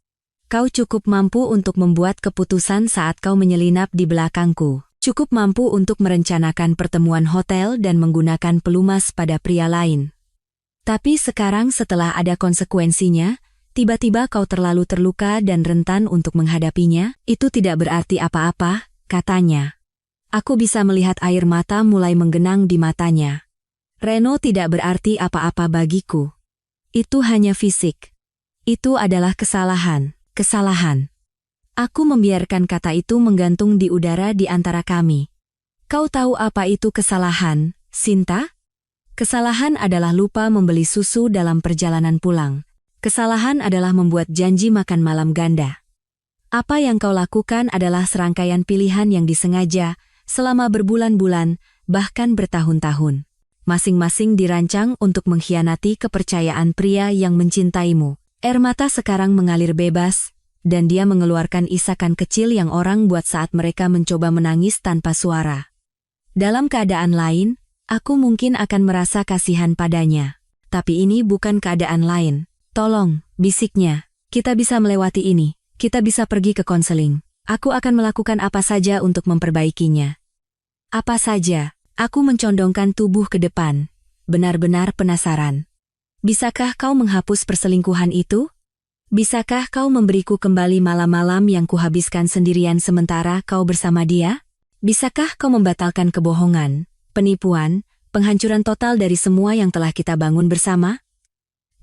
Kau cukup mampu untuk membuat keputusan saat kau menyelinap di belakangku. Cukup mampu untuk merencanakan pertemuan hotel dan menggunakan pelumas pada pria lain. Tapi sekarang setelah ada konsekuensinya, tiba-tiba kau terlalu terluka dan rentan untuk menghadapinya, itu tidak berarti apa-apa, katanya. Aku bisa melihat air mata mulai menggenang di matanya. Reno tidak berarti apa-apa bagiku. Itu hanya fisik. Itu adalah kesalahan. Aku membiarkan kata itu menggantung di udara di antara kami. Kau tahu apa itu kesalahan, Sinta? Kesalahan adalah lupa membeli susu dalam perjalanan pulang. Kesalahan adalah membuat janji makan malam ganda. Apa yang kau lakukan adalah serangkaian pilihan yang disengaja, selama berbulan-bulan, bahkan bertahun-tahun. Masing-masing dirancang untuk mengkhianati kepercayaan pria yang mencintaimu. Air mata sekarang mengalir bebas, dan dia mengeluarkan isakan kecil yang orang buat saat mereka mencoba menangis tanpa suara. Dalam keadaan lain, aku mungkin akan merasa kasihan padanya. Tapi ini bukan keadaan lain. Tolong, bisiknya. Kita bisa melewati ini. Kita bisa pergi ke konseling. Aku akan melakukan apa saja untuk memperbaikinya. Apa saja? Aku mencondongkan tubuh ke depan. Benar-benar penasaran. Bisakah kau menghapus perselingkuhan itu? Bisakah kau memberiku kembali malam-malam yang kuhabiskan sendirian sementara kau bersama dia? Bisakah kau membatalkan kebohongan, penipuan, penghancuran total dari semua yang telah kita bangun bersama?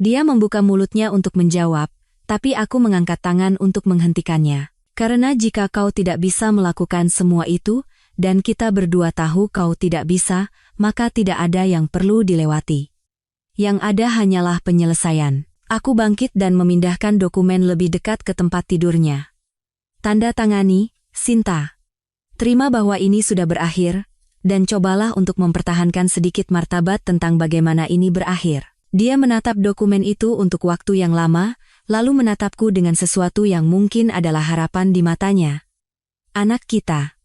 Dia membuka mulutnya untuk menjawab, tapi aku mengangkat tangan untuk menghentikannya. Karena jika kau tidak bisa melakukan semua itu, dan kita berdua tahu kau tidak bisa, maka tidak ada yang perlu dilewati. Yang ada hanyalah penyelesaian. Aku bangkit dan memindahkan dokumen lebih dekat ke tempat tidurnya. Tanda tangani, Sinta. Terima bahwa ini sudah berakhir, dan cobalah untuk mempertahankan sedikit martabat tentang bagaimana ini berakhir. Dia menatap dokumen itu untuk waktu yang lama, lalu menatapku dengan sesuatu yang mungkin adalah harapan di matanya. Anak kita.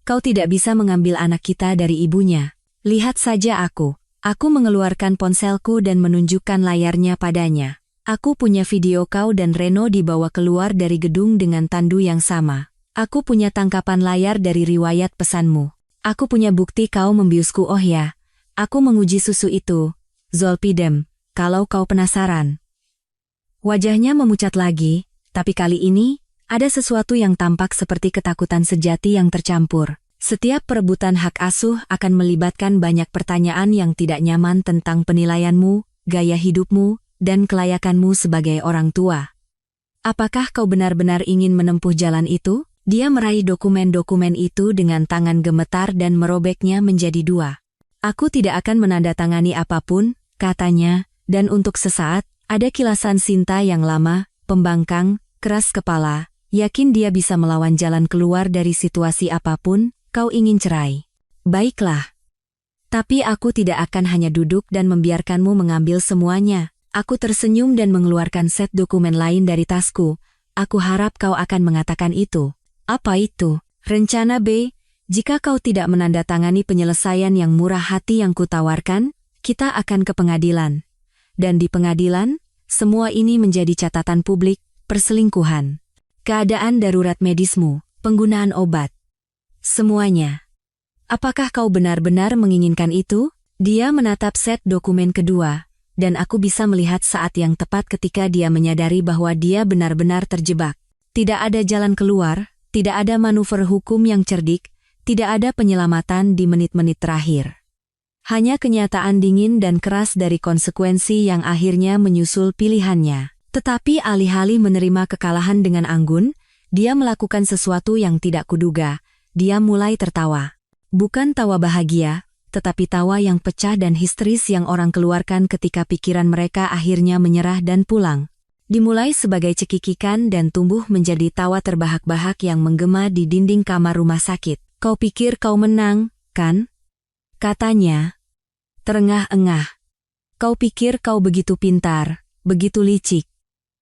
Kau tidak bisa mengambil anak kita dari ibunya. Lihat saja aku. Aku mengeluarkan ponselku dan menunjukkan layarnya padanya. Aku punya video kau dan Reno dibawa keluar dari gedung dengan tandu yang sama. Aku punya tangkapan layar dari riwayat pesanmu. Aku punya bukti kau membiusku. Oh ya, aku menguji susu itu, Zolpidem, kalau kau penasaran. Wajahnya memucat lagi, tapi kali ini, ada sesuatu yang tampak seperti ketakutan sejati yang tercampur. Setiap perebutan hak asuh akan melibatkan banyak pertanyaan yang tidak nyaman tentang penilaianmu, gaya hidupmu, dan kelayakanmu sebagai orang tua. Apakah kau benar-benar ingin menempuh jalan itu? Dia meraih dokumen-dokumen itu dengan tangan gemetar dan merobeknya menjadi dua. Aku tidak akan menandatangani apapun, katanya, dan untuk sesaat, ada kilasan Sinta yang lama, pembangkang, keras kepala, yakin dia bisa melawan jalan keluar dari situasi apapun. Kau ingin cerai. Baiklah. Tapi aku tidak akan hanya duduk dan membiarkanmu mengambil semuanya. Aku tersenyum dan mengeluarkan set dokumen lain dari tasku. Aku harap kau akan mengatakan itu. Apa itu? Rencana B, jika kau tidak menandatangani penyelesaian yang murah hati yang kutawarkan, kita akan ke pengadilan. Dan di pengadilan, semua ini menjadi catatan publik, perselingkuhan, keadaan darurat medismu, penggunaan obat. Semuanya. Apakah kau benar-benar menginginkan itu? Dia menatap set dokumen kedua, dan aku bisa melihat saat yang tepat ketika dia menyadari bahwa dia benar-benar terjebak. Tidak ada jalan keluar, tidak ada manuver hukum yang cerdik, tidak ada penyelamatan di menit-menit terakhir. Hanya kenyataan dingin dan keras dari konsekuensi yang akhirnya menyusul pilihannya. Tetapi alih-alih menerima kekalahan dengan anggun, dia melakukan sesuatu yang tidak kuduga. Dia mulai tertawa. Bukan tawa bahagia, tetapi tawa yang pecah dan histeris yang orang keluarkan ketika pikiran mereka akhirnya menyerah dan pulang. Dimulai sebagai cekikikan dan tumbuh menjadi tawa terbahak-bahak yang menggema di dinding kamar rumah sakit. Kau pikir kau menang, kan? Katanya. Terengah-engah. Kau pikir kau begitu pintar, begitu licik.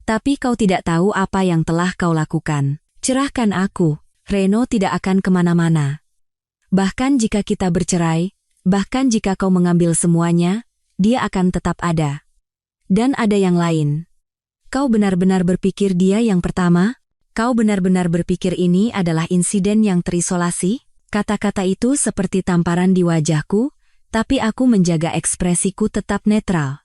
Tapi kau tidak tahu apa yang telah kau lakukan. Cerahkan aku. Reno tidak akan kemana-mana. Bahkan jika kita bercerai, bahkan jika kau mengambil semuanya, dia akan tetap ada. Dan ada yang lain. Kau benar-benar berpikir dia yang pertama? Kau benar-benar berpikir ini adalah insiden yang terisolasi? Kata-kata itu seperti tamparan di wajahku, tapi aku menjaga ekspresiku tetap netral.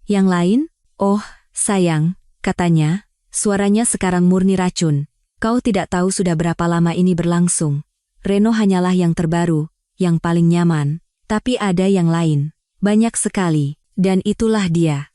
Yang lain? Oh, sayang, katanya, suaranya sekarang murni racun. Kau tidak tahu sudah berapa lama ini berlangsung. Reno hanyalah yang terbaru, yang paling nyaman. Tapi ada yang lain. Banyak sekali. Dan itulah dia.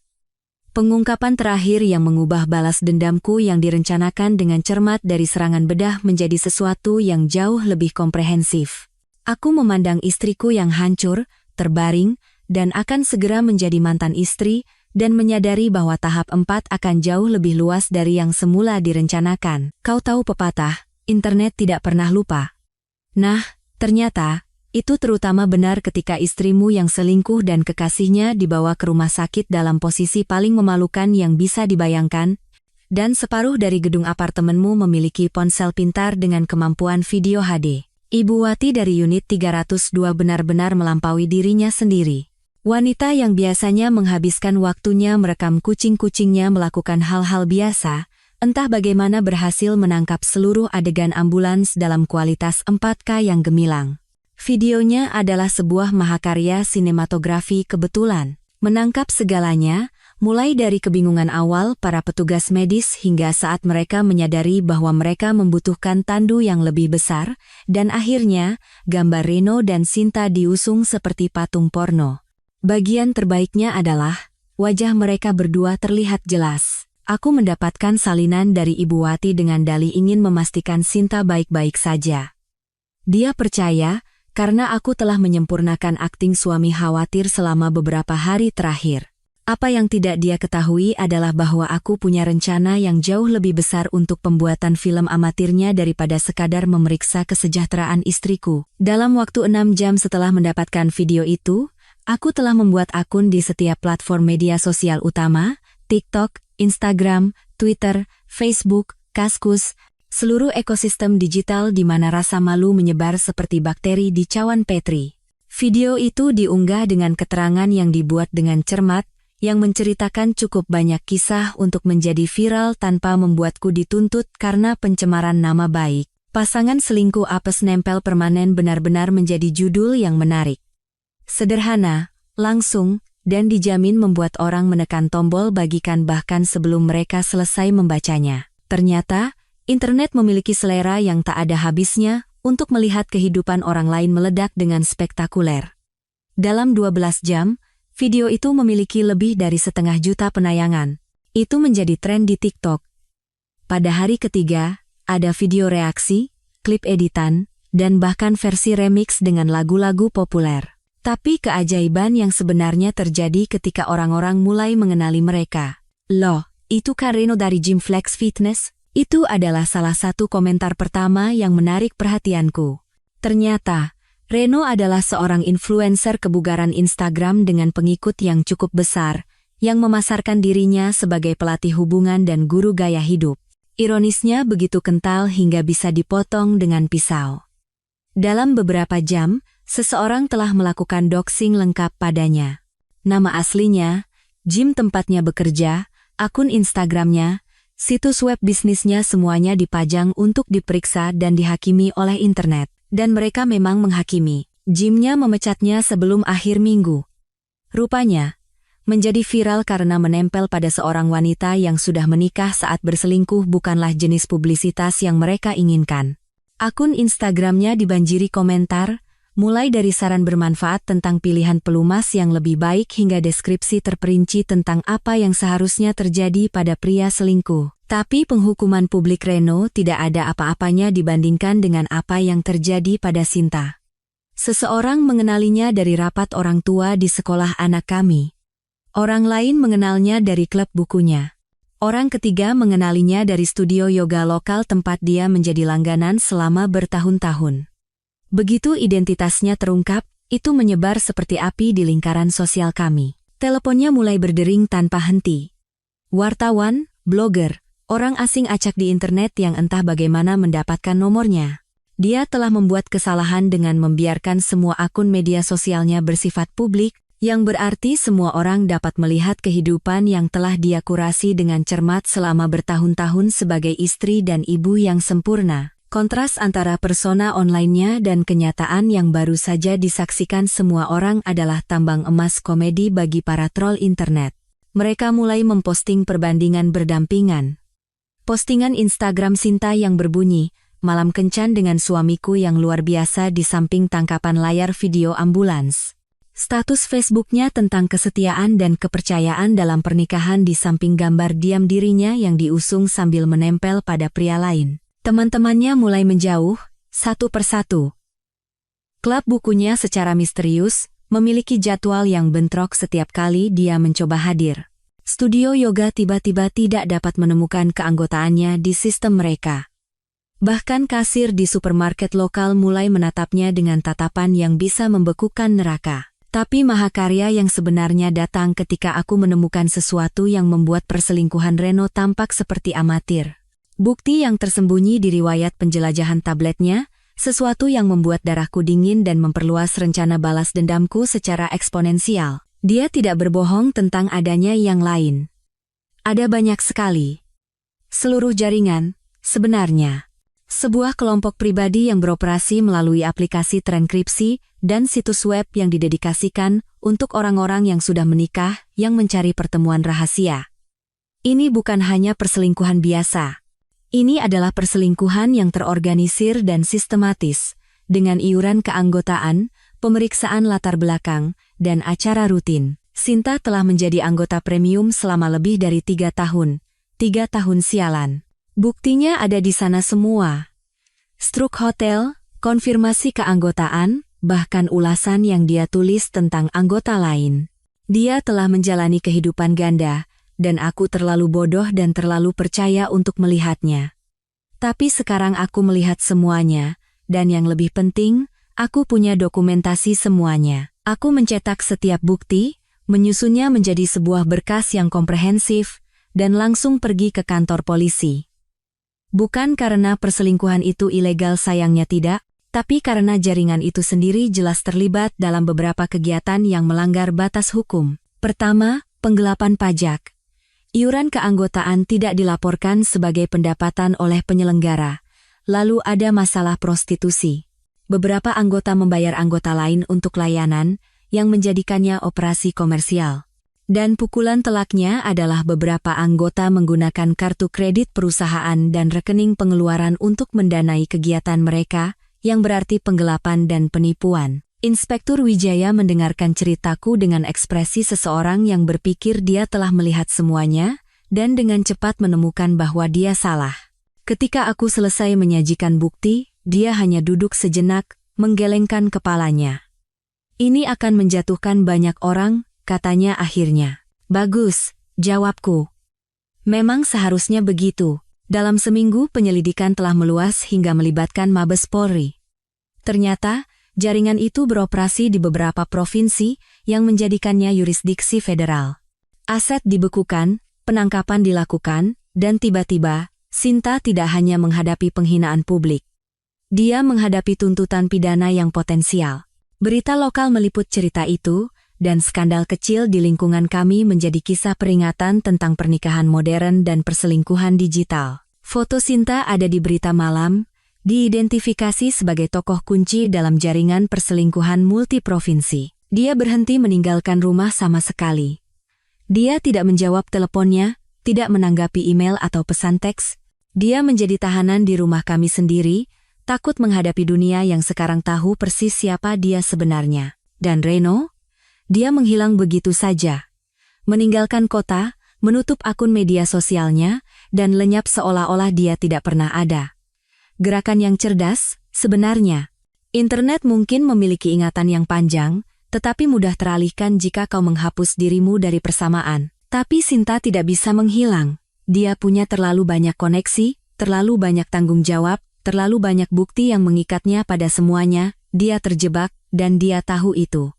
Pengungkapan terakhir yang mengubah balas dendamku yang direncanakan dengan cermat dari serangan bedah menjadi sesuatu yang jauh lebih komprehensif. Aku memandang istriku yang hancur, terbaring, dan akan segera menjadi mantan istri, dan menyadari bahwa tahap 4 akan jauh lebih luas dari yang semula direncanakan. Kau tahu pepatah, internet tidak pernah lupa. Nah, ternyata, itu terutama benar ketika istrimu yang selingkuh dan kekasihnya dibawa ke rumah sakit dalam posisi paling memalukan yang bisa dibayangkan, dan separuh dari gedung apartemenmu memiliki ponsel pintar dengan kemampuan video HD. Ibu Wati dari unit 302 benar-benar melampaui dirinya sendiri. Wanita yang biasanya menghabiskan waktunya merekam kucing-kucingnya melakukan hal-hal biasa, entah bagaimana berhasil menangkap seluruh adegan ambulans dalam kualitas 4K yang gemilang. Videonya adalah sebuah mahakarya sinematografi kebetulan. Menangkap segalanya, Mulai dari kebingungan awal para petugas medis hingga saat mereka menyadari bahwa mereka membutuhkan tandu yang lebih besar, dan akhirnya, gambar Reno dan Sinta diusung seperti patung porno. Bagian terbaiknya adalah, wajah mereka berdua terlihat jelas. Aku mendapatkan salinan dari Ibu Wati dengan dalih ingin memastikan Sinta baik-baik saja. Dia percaya, karena aku telah menyempurnakan akting suami khawatir selama beberapa hari terakhir. Apa yang tidak dia ketahui adalah bahwa aku punya rencana yang jauh lebih besar untuk pembuatan film amatirnya daripada sekadar memeriksa kesejahteraan istriku. Dalam waktu 6 jam setelah mendapatkan video itu, aku telah membuat akun di setiap platform media sosial utama, TikTok, Instagram, Twitter, Facebook, Kaskus, seluruh ekosistem digital di mana rasa malu menyebar seperti bakteri di cawan Petri. Video itu diunggah dengan keterangan yang dibuat dengan cermat, yang menceritakan cukup banyak kisah untuk menjadi viral tanpa membuatku dituntut karena pencemaran nama baik. Pasangan selingkuh apes nempel permanen benar-benar menjadi judul yang menarik. Sederhana, langsung, dan dijamin membuat orang menekan tombol bagikan bahkan sebelum mereka selesai membacanya. Ternyata, internet memiliki selera yang tak ada habisnya untuk melihat kehidupan orang lain meledak dengan spektakuler. Dalam 12 jam, video itu memiliki lebih dari 500 juta penayangan. Itu menjadi tren di TikTok. Pada hari ketiga, ada video reaksi, klip editan, dan bahkan versi remix dengan lagu-lagu populer. Tapi keajaiban yang sebenarnya terjadi ketika orang-orang mulai mengenali mereka. Loh, itu kan Reno dari Gym Flex Fitness? Itu adalah salah satu komentar pertama yang menarik perhatianku. Ternyata, Reno adalah seorang influencer kebugaran Instagram dengan pengikut yang cukup besar, yang memasarkan dirinya sebagai pelatih hubungan dan guru gaya hidup. Ironisnya begitu kental hingga bisa dipotong dengan pisau. Dalam beberapa jam, seseorang telah melakukan doxing lengkap padanya. Nama aslinya, gym tempatnya bekerja, akun Instagramnya, situs web bisnisnya semuanya dipajang untuk diperiksa dan dihakimi oleh internet. Dan mereka memang menghakimi. Gymnya memecatnya sebelum akhir minggu. Rupanya, menjadi viral karena menempel pada seorang wanita yang sudah menikah saat berselingkuh bukanlah jenis publisitas yang mereka inginkan. Akun Instagramnya dibanjiri komentar, mulai dari saran bermanfaat tentang pilihan pelumas yang lebih baik hingga deskripsi terperinci tentang apa yang seharusnya terjadi pada pria selingkuh. Tapi penghukuman publik Reno tidak ada apa-apanya dibandingkan dengan apa yang terjadi pada Sinta. Seseorang mengenalinya dari rapat orang tua di sekolah anak kami. Orang lain mengenalnya dari klub bukunya. Orang ketiga mengenalinya dari studio yoga lokal tempat dia menjadi langganan selama bertahun-tahun. Begitu identitasnya terungkap, itu menyebar seperti api di lingkaran sosial kami. Teleponnya mulai berdering tanpa henti. Wartawan, blogger, orang asing acak di internet yang entah bagaimana mendapatkan nomornya. Dia telah membuat kesalahan dengan membiarkan semua akun media sosialnya bersifat publik, yang berarti semua orang dapat melihat kehidupan yang telah dia kurasi dengan cermat selama bertahun-tahun sebagai istri dan ibu yang sempurna. Kontras antara persona online-nya dan kenyataan yang baru saja disaksikan semua orang adalah tambang emas komedi bagi para troll internet. Mereka mulai memposting perbandingan berdampingan. Postingan Instagram Sinta yang berbunyi, "Malam kencan dengan suamiku yang luar biasa" di samping tangkapan layar video ambulans. Status Facebooknya tentang kesetiaan dan kepercayaan dalam pernikahan di samping gambar diam dirinya yang diusung sambil menempel pada pria lain. Teman-temannya mulai menjauh, satu persatu. Klub bukunya secara misterius, memiliki jadwal yang bentrok setiap kali dia mencoba hadir. Studio yoga tiba-tiba tidak dapat menemukan keanggotaannya di sistem mereka. Bahkan kasir di supermarket lokal mulai menatapnya dengan tatapan yang bisa membekukan neraka. Tapi mahakarya yang sebenarnya datang ketika aku menemukan sesuatu yang membuat perselingkuhan Reno tampak seperti amatir. Bukti yang tersembunyi di riwayat penjelajahan tabletnya, sesuatu yang membuat darahku dingin dan memperluas rencana balas dendamku secara eksponensial. Dia tidak berbohong tentang adanya yang lain. Ada banyak sekali. Seluruh jaringan, sebenarnya. Sebuah kelompok pribadi yang beroperasi melalui aplikasi trankripsi dan situs web yang didedikasikan untuk orang-orang yang sudah menikah yang mencari pertemuan rahasia. Ini bukan hanya perselingkuhan biasa. Ini adalah perselingkuhan yang terorganisir dan sistematis, dengan iuran keanggotaan, pemeriksaan latar belakang, dan acara rutin. Sinta telah menjadi anggota premium selama lebih dari 3 tahun. 3 tahun sialan. Buktinya ada di sana semua. Struk hotel, konfirmasi keanggotaan, bahkan ulasan yang dia tulis tentang anggota lain. Dia telah menjalani kehidupan ganda, dan aku terlalu bodoh dan terlalu percaya untuk melihatnya. Tapi sekarang aku melihat semuanya, dan yang lebih penting, aku punya dokumentasi semuanya. Aku mencetak setiap bukti, menyusunnya menjadi sebuah berkas yang komprehensif, dan langsung pergi ke kantor polisi. Bukan karena perselingkuhan itu ilegal, sayangnya tidak, tapi karena jaringan itu sendiri jelas terlibat dalam beberapa kegiatan yang melanggar batas hukum. Pertama, penggelapan pajak. Iuran keanggotaan tidak dilaporkan sebagai pendapatan oleh penyelenggara. Lalu ada masalah prostitusi. Beberapa anggota membayar anggota lain untuk layanan, yang menjadikannya operasi komersial. Dan pukulan telaknya adalah beberapa anggota menggunakan kartu kredit perusahaan dan rekening pengeluaran untuk mendanai kegiatan mereka, yang berarti penggelapan dan penipuan. Inspektur Wijaya mendengarkan ceritaku dengan ekspresi seseorang yang berpikir dia telah melihat semuanya, dan dengan cepat menemukan bahwa dia salah. Ketika aku selesai menyajikan bukti, dia hanya duduk sejenak, menggelengkan kepalanya. Ini akan menjatuhkan banyak orang, katanya akhirnya. Bagus, jawabku. Memang seharusnya begitu. Dalam seminggu penyelidikan telah meluas hingga melibatkan Mabes Polri. Ternyata, jaringan itu beroperasi di beberapa provinsi yang menjadikannya yurisdiksi federal. Aset dibekukan, penangkapan dilakukan, dan tiba-tiba, Sinta tidak hanya menghadapi penghinaan publik. Dia menghadapi tuntutan pidana yang potensial. Berita lokal meliput cerita itu, dan skandal kecil di lingkungan kami menjadi kisah peringatan tentang pernikahan modern dan perselingkuhan digital. Foto Sinta ada di berita malam, diidentifikasi sebagai tokoh kunci dalam jaringan perselingkuhan multiprovinsi. Dia berhenti meninggalkan rumah sama sekali. Dia tidak menjawab teleponnya, tidak menanggapi email atau pesan teks. Dia menjadi tahanan di rumah kami sendiri, takut menghadapi dunia yang sekarang tahu persis siapa dia sebenarnya. Dan Reno? Dia menghilang begitu saja. Meninggalkan kota, menutup akun media sosialnya, dan lenyap seolah-olah dia tidak pernah ada. Gerakan yang cerdas, sebenarnya. Internet mungkin memiliki ingatan yang panjang, tetapi mudah teralihkan jika kau menghapus dirimu dari persamaan. Tapi Sinta tidak bisa menghilang. Dia punya terlalu banyak koneksi, terlalu banyak tanggung jawab, terlalu banyak bukti yang mengikatnya pada semuanya. Dia terjebak, dan dia tahu itu.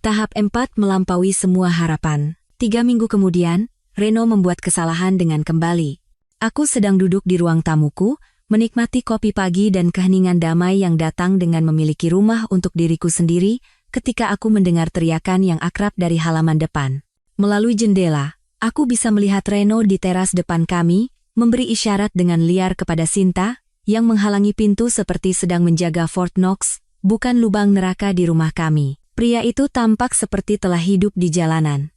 Tahap 4 melampaui semua harapan. 3 minggu kemudian, Reno membuat kesalahan dengan kembali. Aku sedang duduk di ruang tamuku, menikmati kopi pagi dan keheningan damai yang datang dengan memiliki rumah untuk diriku sendiri, ketika aku mendengar teriakan yang akrab dari halaman depan. Melalui jendela, aku bisa melihat Reno di teras depan kami, memberi isyarat dengan liar kepada Sinta, yang menghalangi pintu seperti sedang menjaga Fort Knox, bukan lubang neraka di rumah kami. Pria itu tampak seperti telah hidup di jalanan.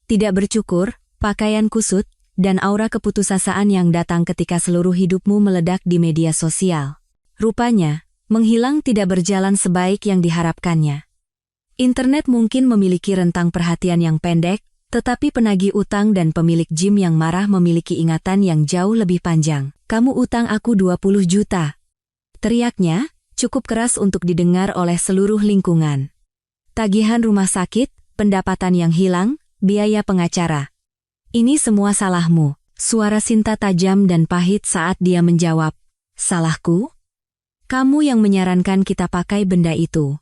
Tidak bercukur, pakaian kusut, dan aura keputusasaan yang datang ketika seluruh hidupmu meledak di media sosial. Rupanya, menghilang tidak berjalan sebaik yang diharapkannya. Internet mungkin memiliki rentang perhatian yang pendek, tetapi penagih utang dan pemilik gym yang marah memiliki ingatan yang jauh lebih panjang. Kamu utang aku 20 juta. Teriaknya, cukup keras untuk didengar oleh seluruh lingkungan. Tagihan rumah sakit, pendapatan yang hilang, biaya pengacara. Ini semua salahmu. Suara Sinta tajam dan pahit saat dia menjawab. Salahku? Kamu yang menyarankan kita pakai benda itu.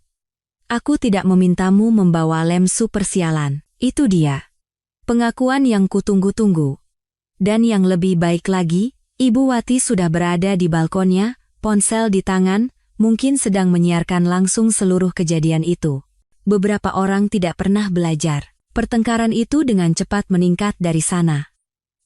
Aku tidak memintamu membawa lem super sialan. Itu dia. Pengakuan yang kutunggu-tunggu. Dan yang lebih baik lagi, Ibu Wati sudah berada di balkonnya, ponsel di tangan, mungkin sedang menyiarkan langsung seluruh kejadian itu. Beberapa orang tidak pernah belajar. Pertengkaran itu dengan cepat meningkat dari sana.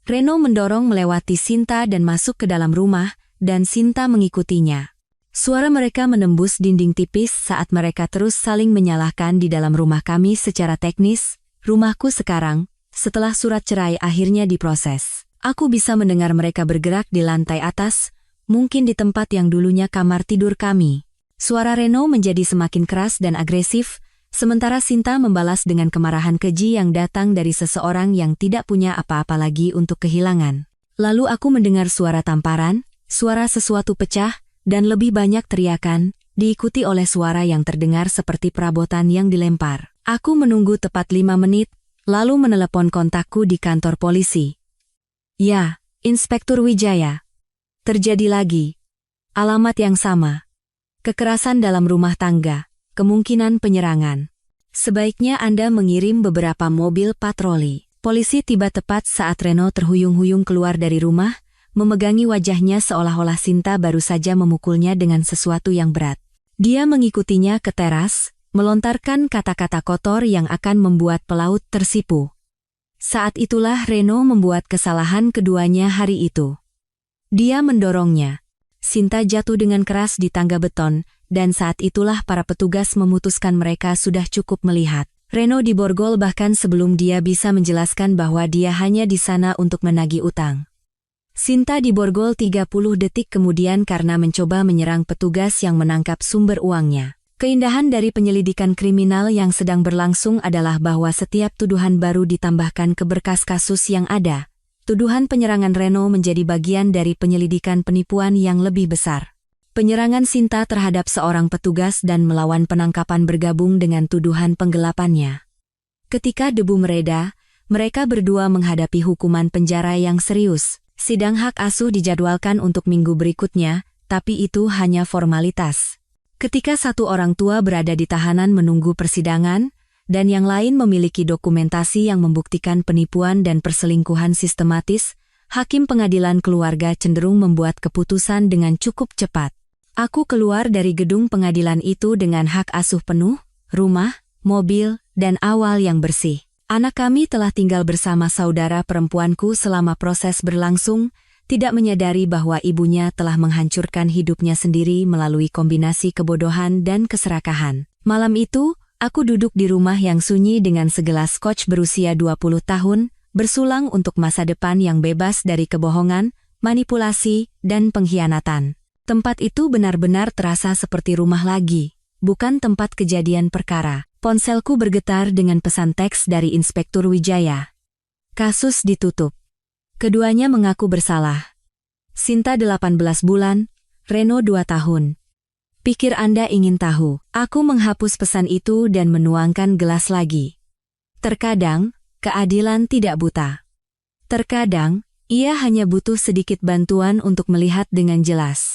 Reno mendorong melewati Sinta dan masuk ke dalam rumah, dan Sinta mengikutinya. Suara mereka menembus dinding tipis saat mereka terus saling menyalahkan di dalam rumah kami secara teknis, rumahku sekarang, setelah surat cerai akhirnya diproses. Aku bisa mendengar mereka bergerak di lantai atas, mungkin di tempat yang dulunya kamar tidur kami. Suara Reno menjadi semakin keras dan agresif, sementara Sinta membalas dengan kemarahan keji yang datang dari seseorang yang tidak punya apa-apa lagi untuk kehilangan. Lalu aku mendengar suara tamparan, suara sesuatu pecah, dan lebih banyak teriakan, diikuti oleh suara yang terdengar seperti perabotan yang dilempar. Aku menunggu tepat 5 menit, lalu menelepon kontakku di kantor polisi. Ya, Inspektur Wijaya. Terjadi lagi. Alamat yang sama. Kekerasan dalam rumah tangga, kemungkinan penyerangan. Sebaiknya Anda mengirim beberapa mobil patroli. Polisi tiba tepat saat Reno terhuyung-huyung keluar dari rumah, memegangi wajahnya seolah-olah Sinta baru saja memukulnya dengan sesuatu yang berat. Dia mengikutinya ke teras, melontarkan kata-kata kotor yang akan membuat pelaut tersipu. Saat itulah Reno membuat kesalahan keduanya hari itu. Dia mendorongnya. Sinta jatuh dengan keras di tangga beton, dan saat itulah para petugas memutuskan mereka sudah cukup melihat. Reno diborgol bahkan sebelum dia bisa menjelaskan bahwa dia hanya di sana untuk menagih utang. Sinta diborgol 30 detik kemudian karena mencoba menyerang petugas yang menangkap sumber uangnya. Keindahan dari penyelidikan kriminal yang sedang berlangsung adalah bahwa setiap tuduhan baru ditambahkan ke berkas kasus yang ada. Tuduhan penyerangan Reno menjadi bagian dari penyelidikan penipuan yang lebih besar. Penyerangan Sinta terhadap seorang petugas dan melawan penangkapan bergabung dengan tuduhan penggelapannya. Ketika debu mereda, mereka berdua menghadapi hukuman penjara yang serius. Sidang hak asuh dijadwalkan untuk minggu berikutnya, tapi itu hanya formalitas. Ketika satu orang tua berada di tahanan menunggu persidangan, dan yang lain memiliki dokumentasi yang membuktikan penipuan dan perselingkuhan sistematis, hakim pengadilan keluarga cenderung membuat keputusan dengan cukup cepat. Aku keluar dari gedung pengadilan itu dengan hak asuh penuh, rumah, mobil, dan awal yang bersih. Anak kami telah tinggal bersama saudara perempuanku selama proses berlangsung, tidak menyadari bahwa ibunya telah menghancurkan hidupnya sendiri melalui kombinasi kebodohan dan keserakahan. Malam itu, aku duduk di rumah yang sunyi dengan segelas scotch berusia 20 tahun, bersulang untuk masa depan yang bebas dari kebohongan, manipulasi, dan pengkhianatan. Tempat itu benar-benar terasa seperti rumah lagi, bukan tempat kejadian perkara. Ponselku bergetar dengan pesan teks dari Inspektur Wijaya. Kasus ditutup. Keduanya mengaku bersalah. Sinta 18 bulan, Reno 2 tahun. Pikir Anda ingin tahu. Aku menghapus pesan itu dan menuangkan gelas lagi. Terkadang, keadilan tidak buta. Terkadang, ia hanya butuh sedikit bantuan untuk melihat dengan jelas.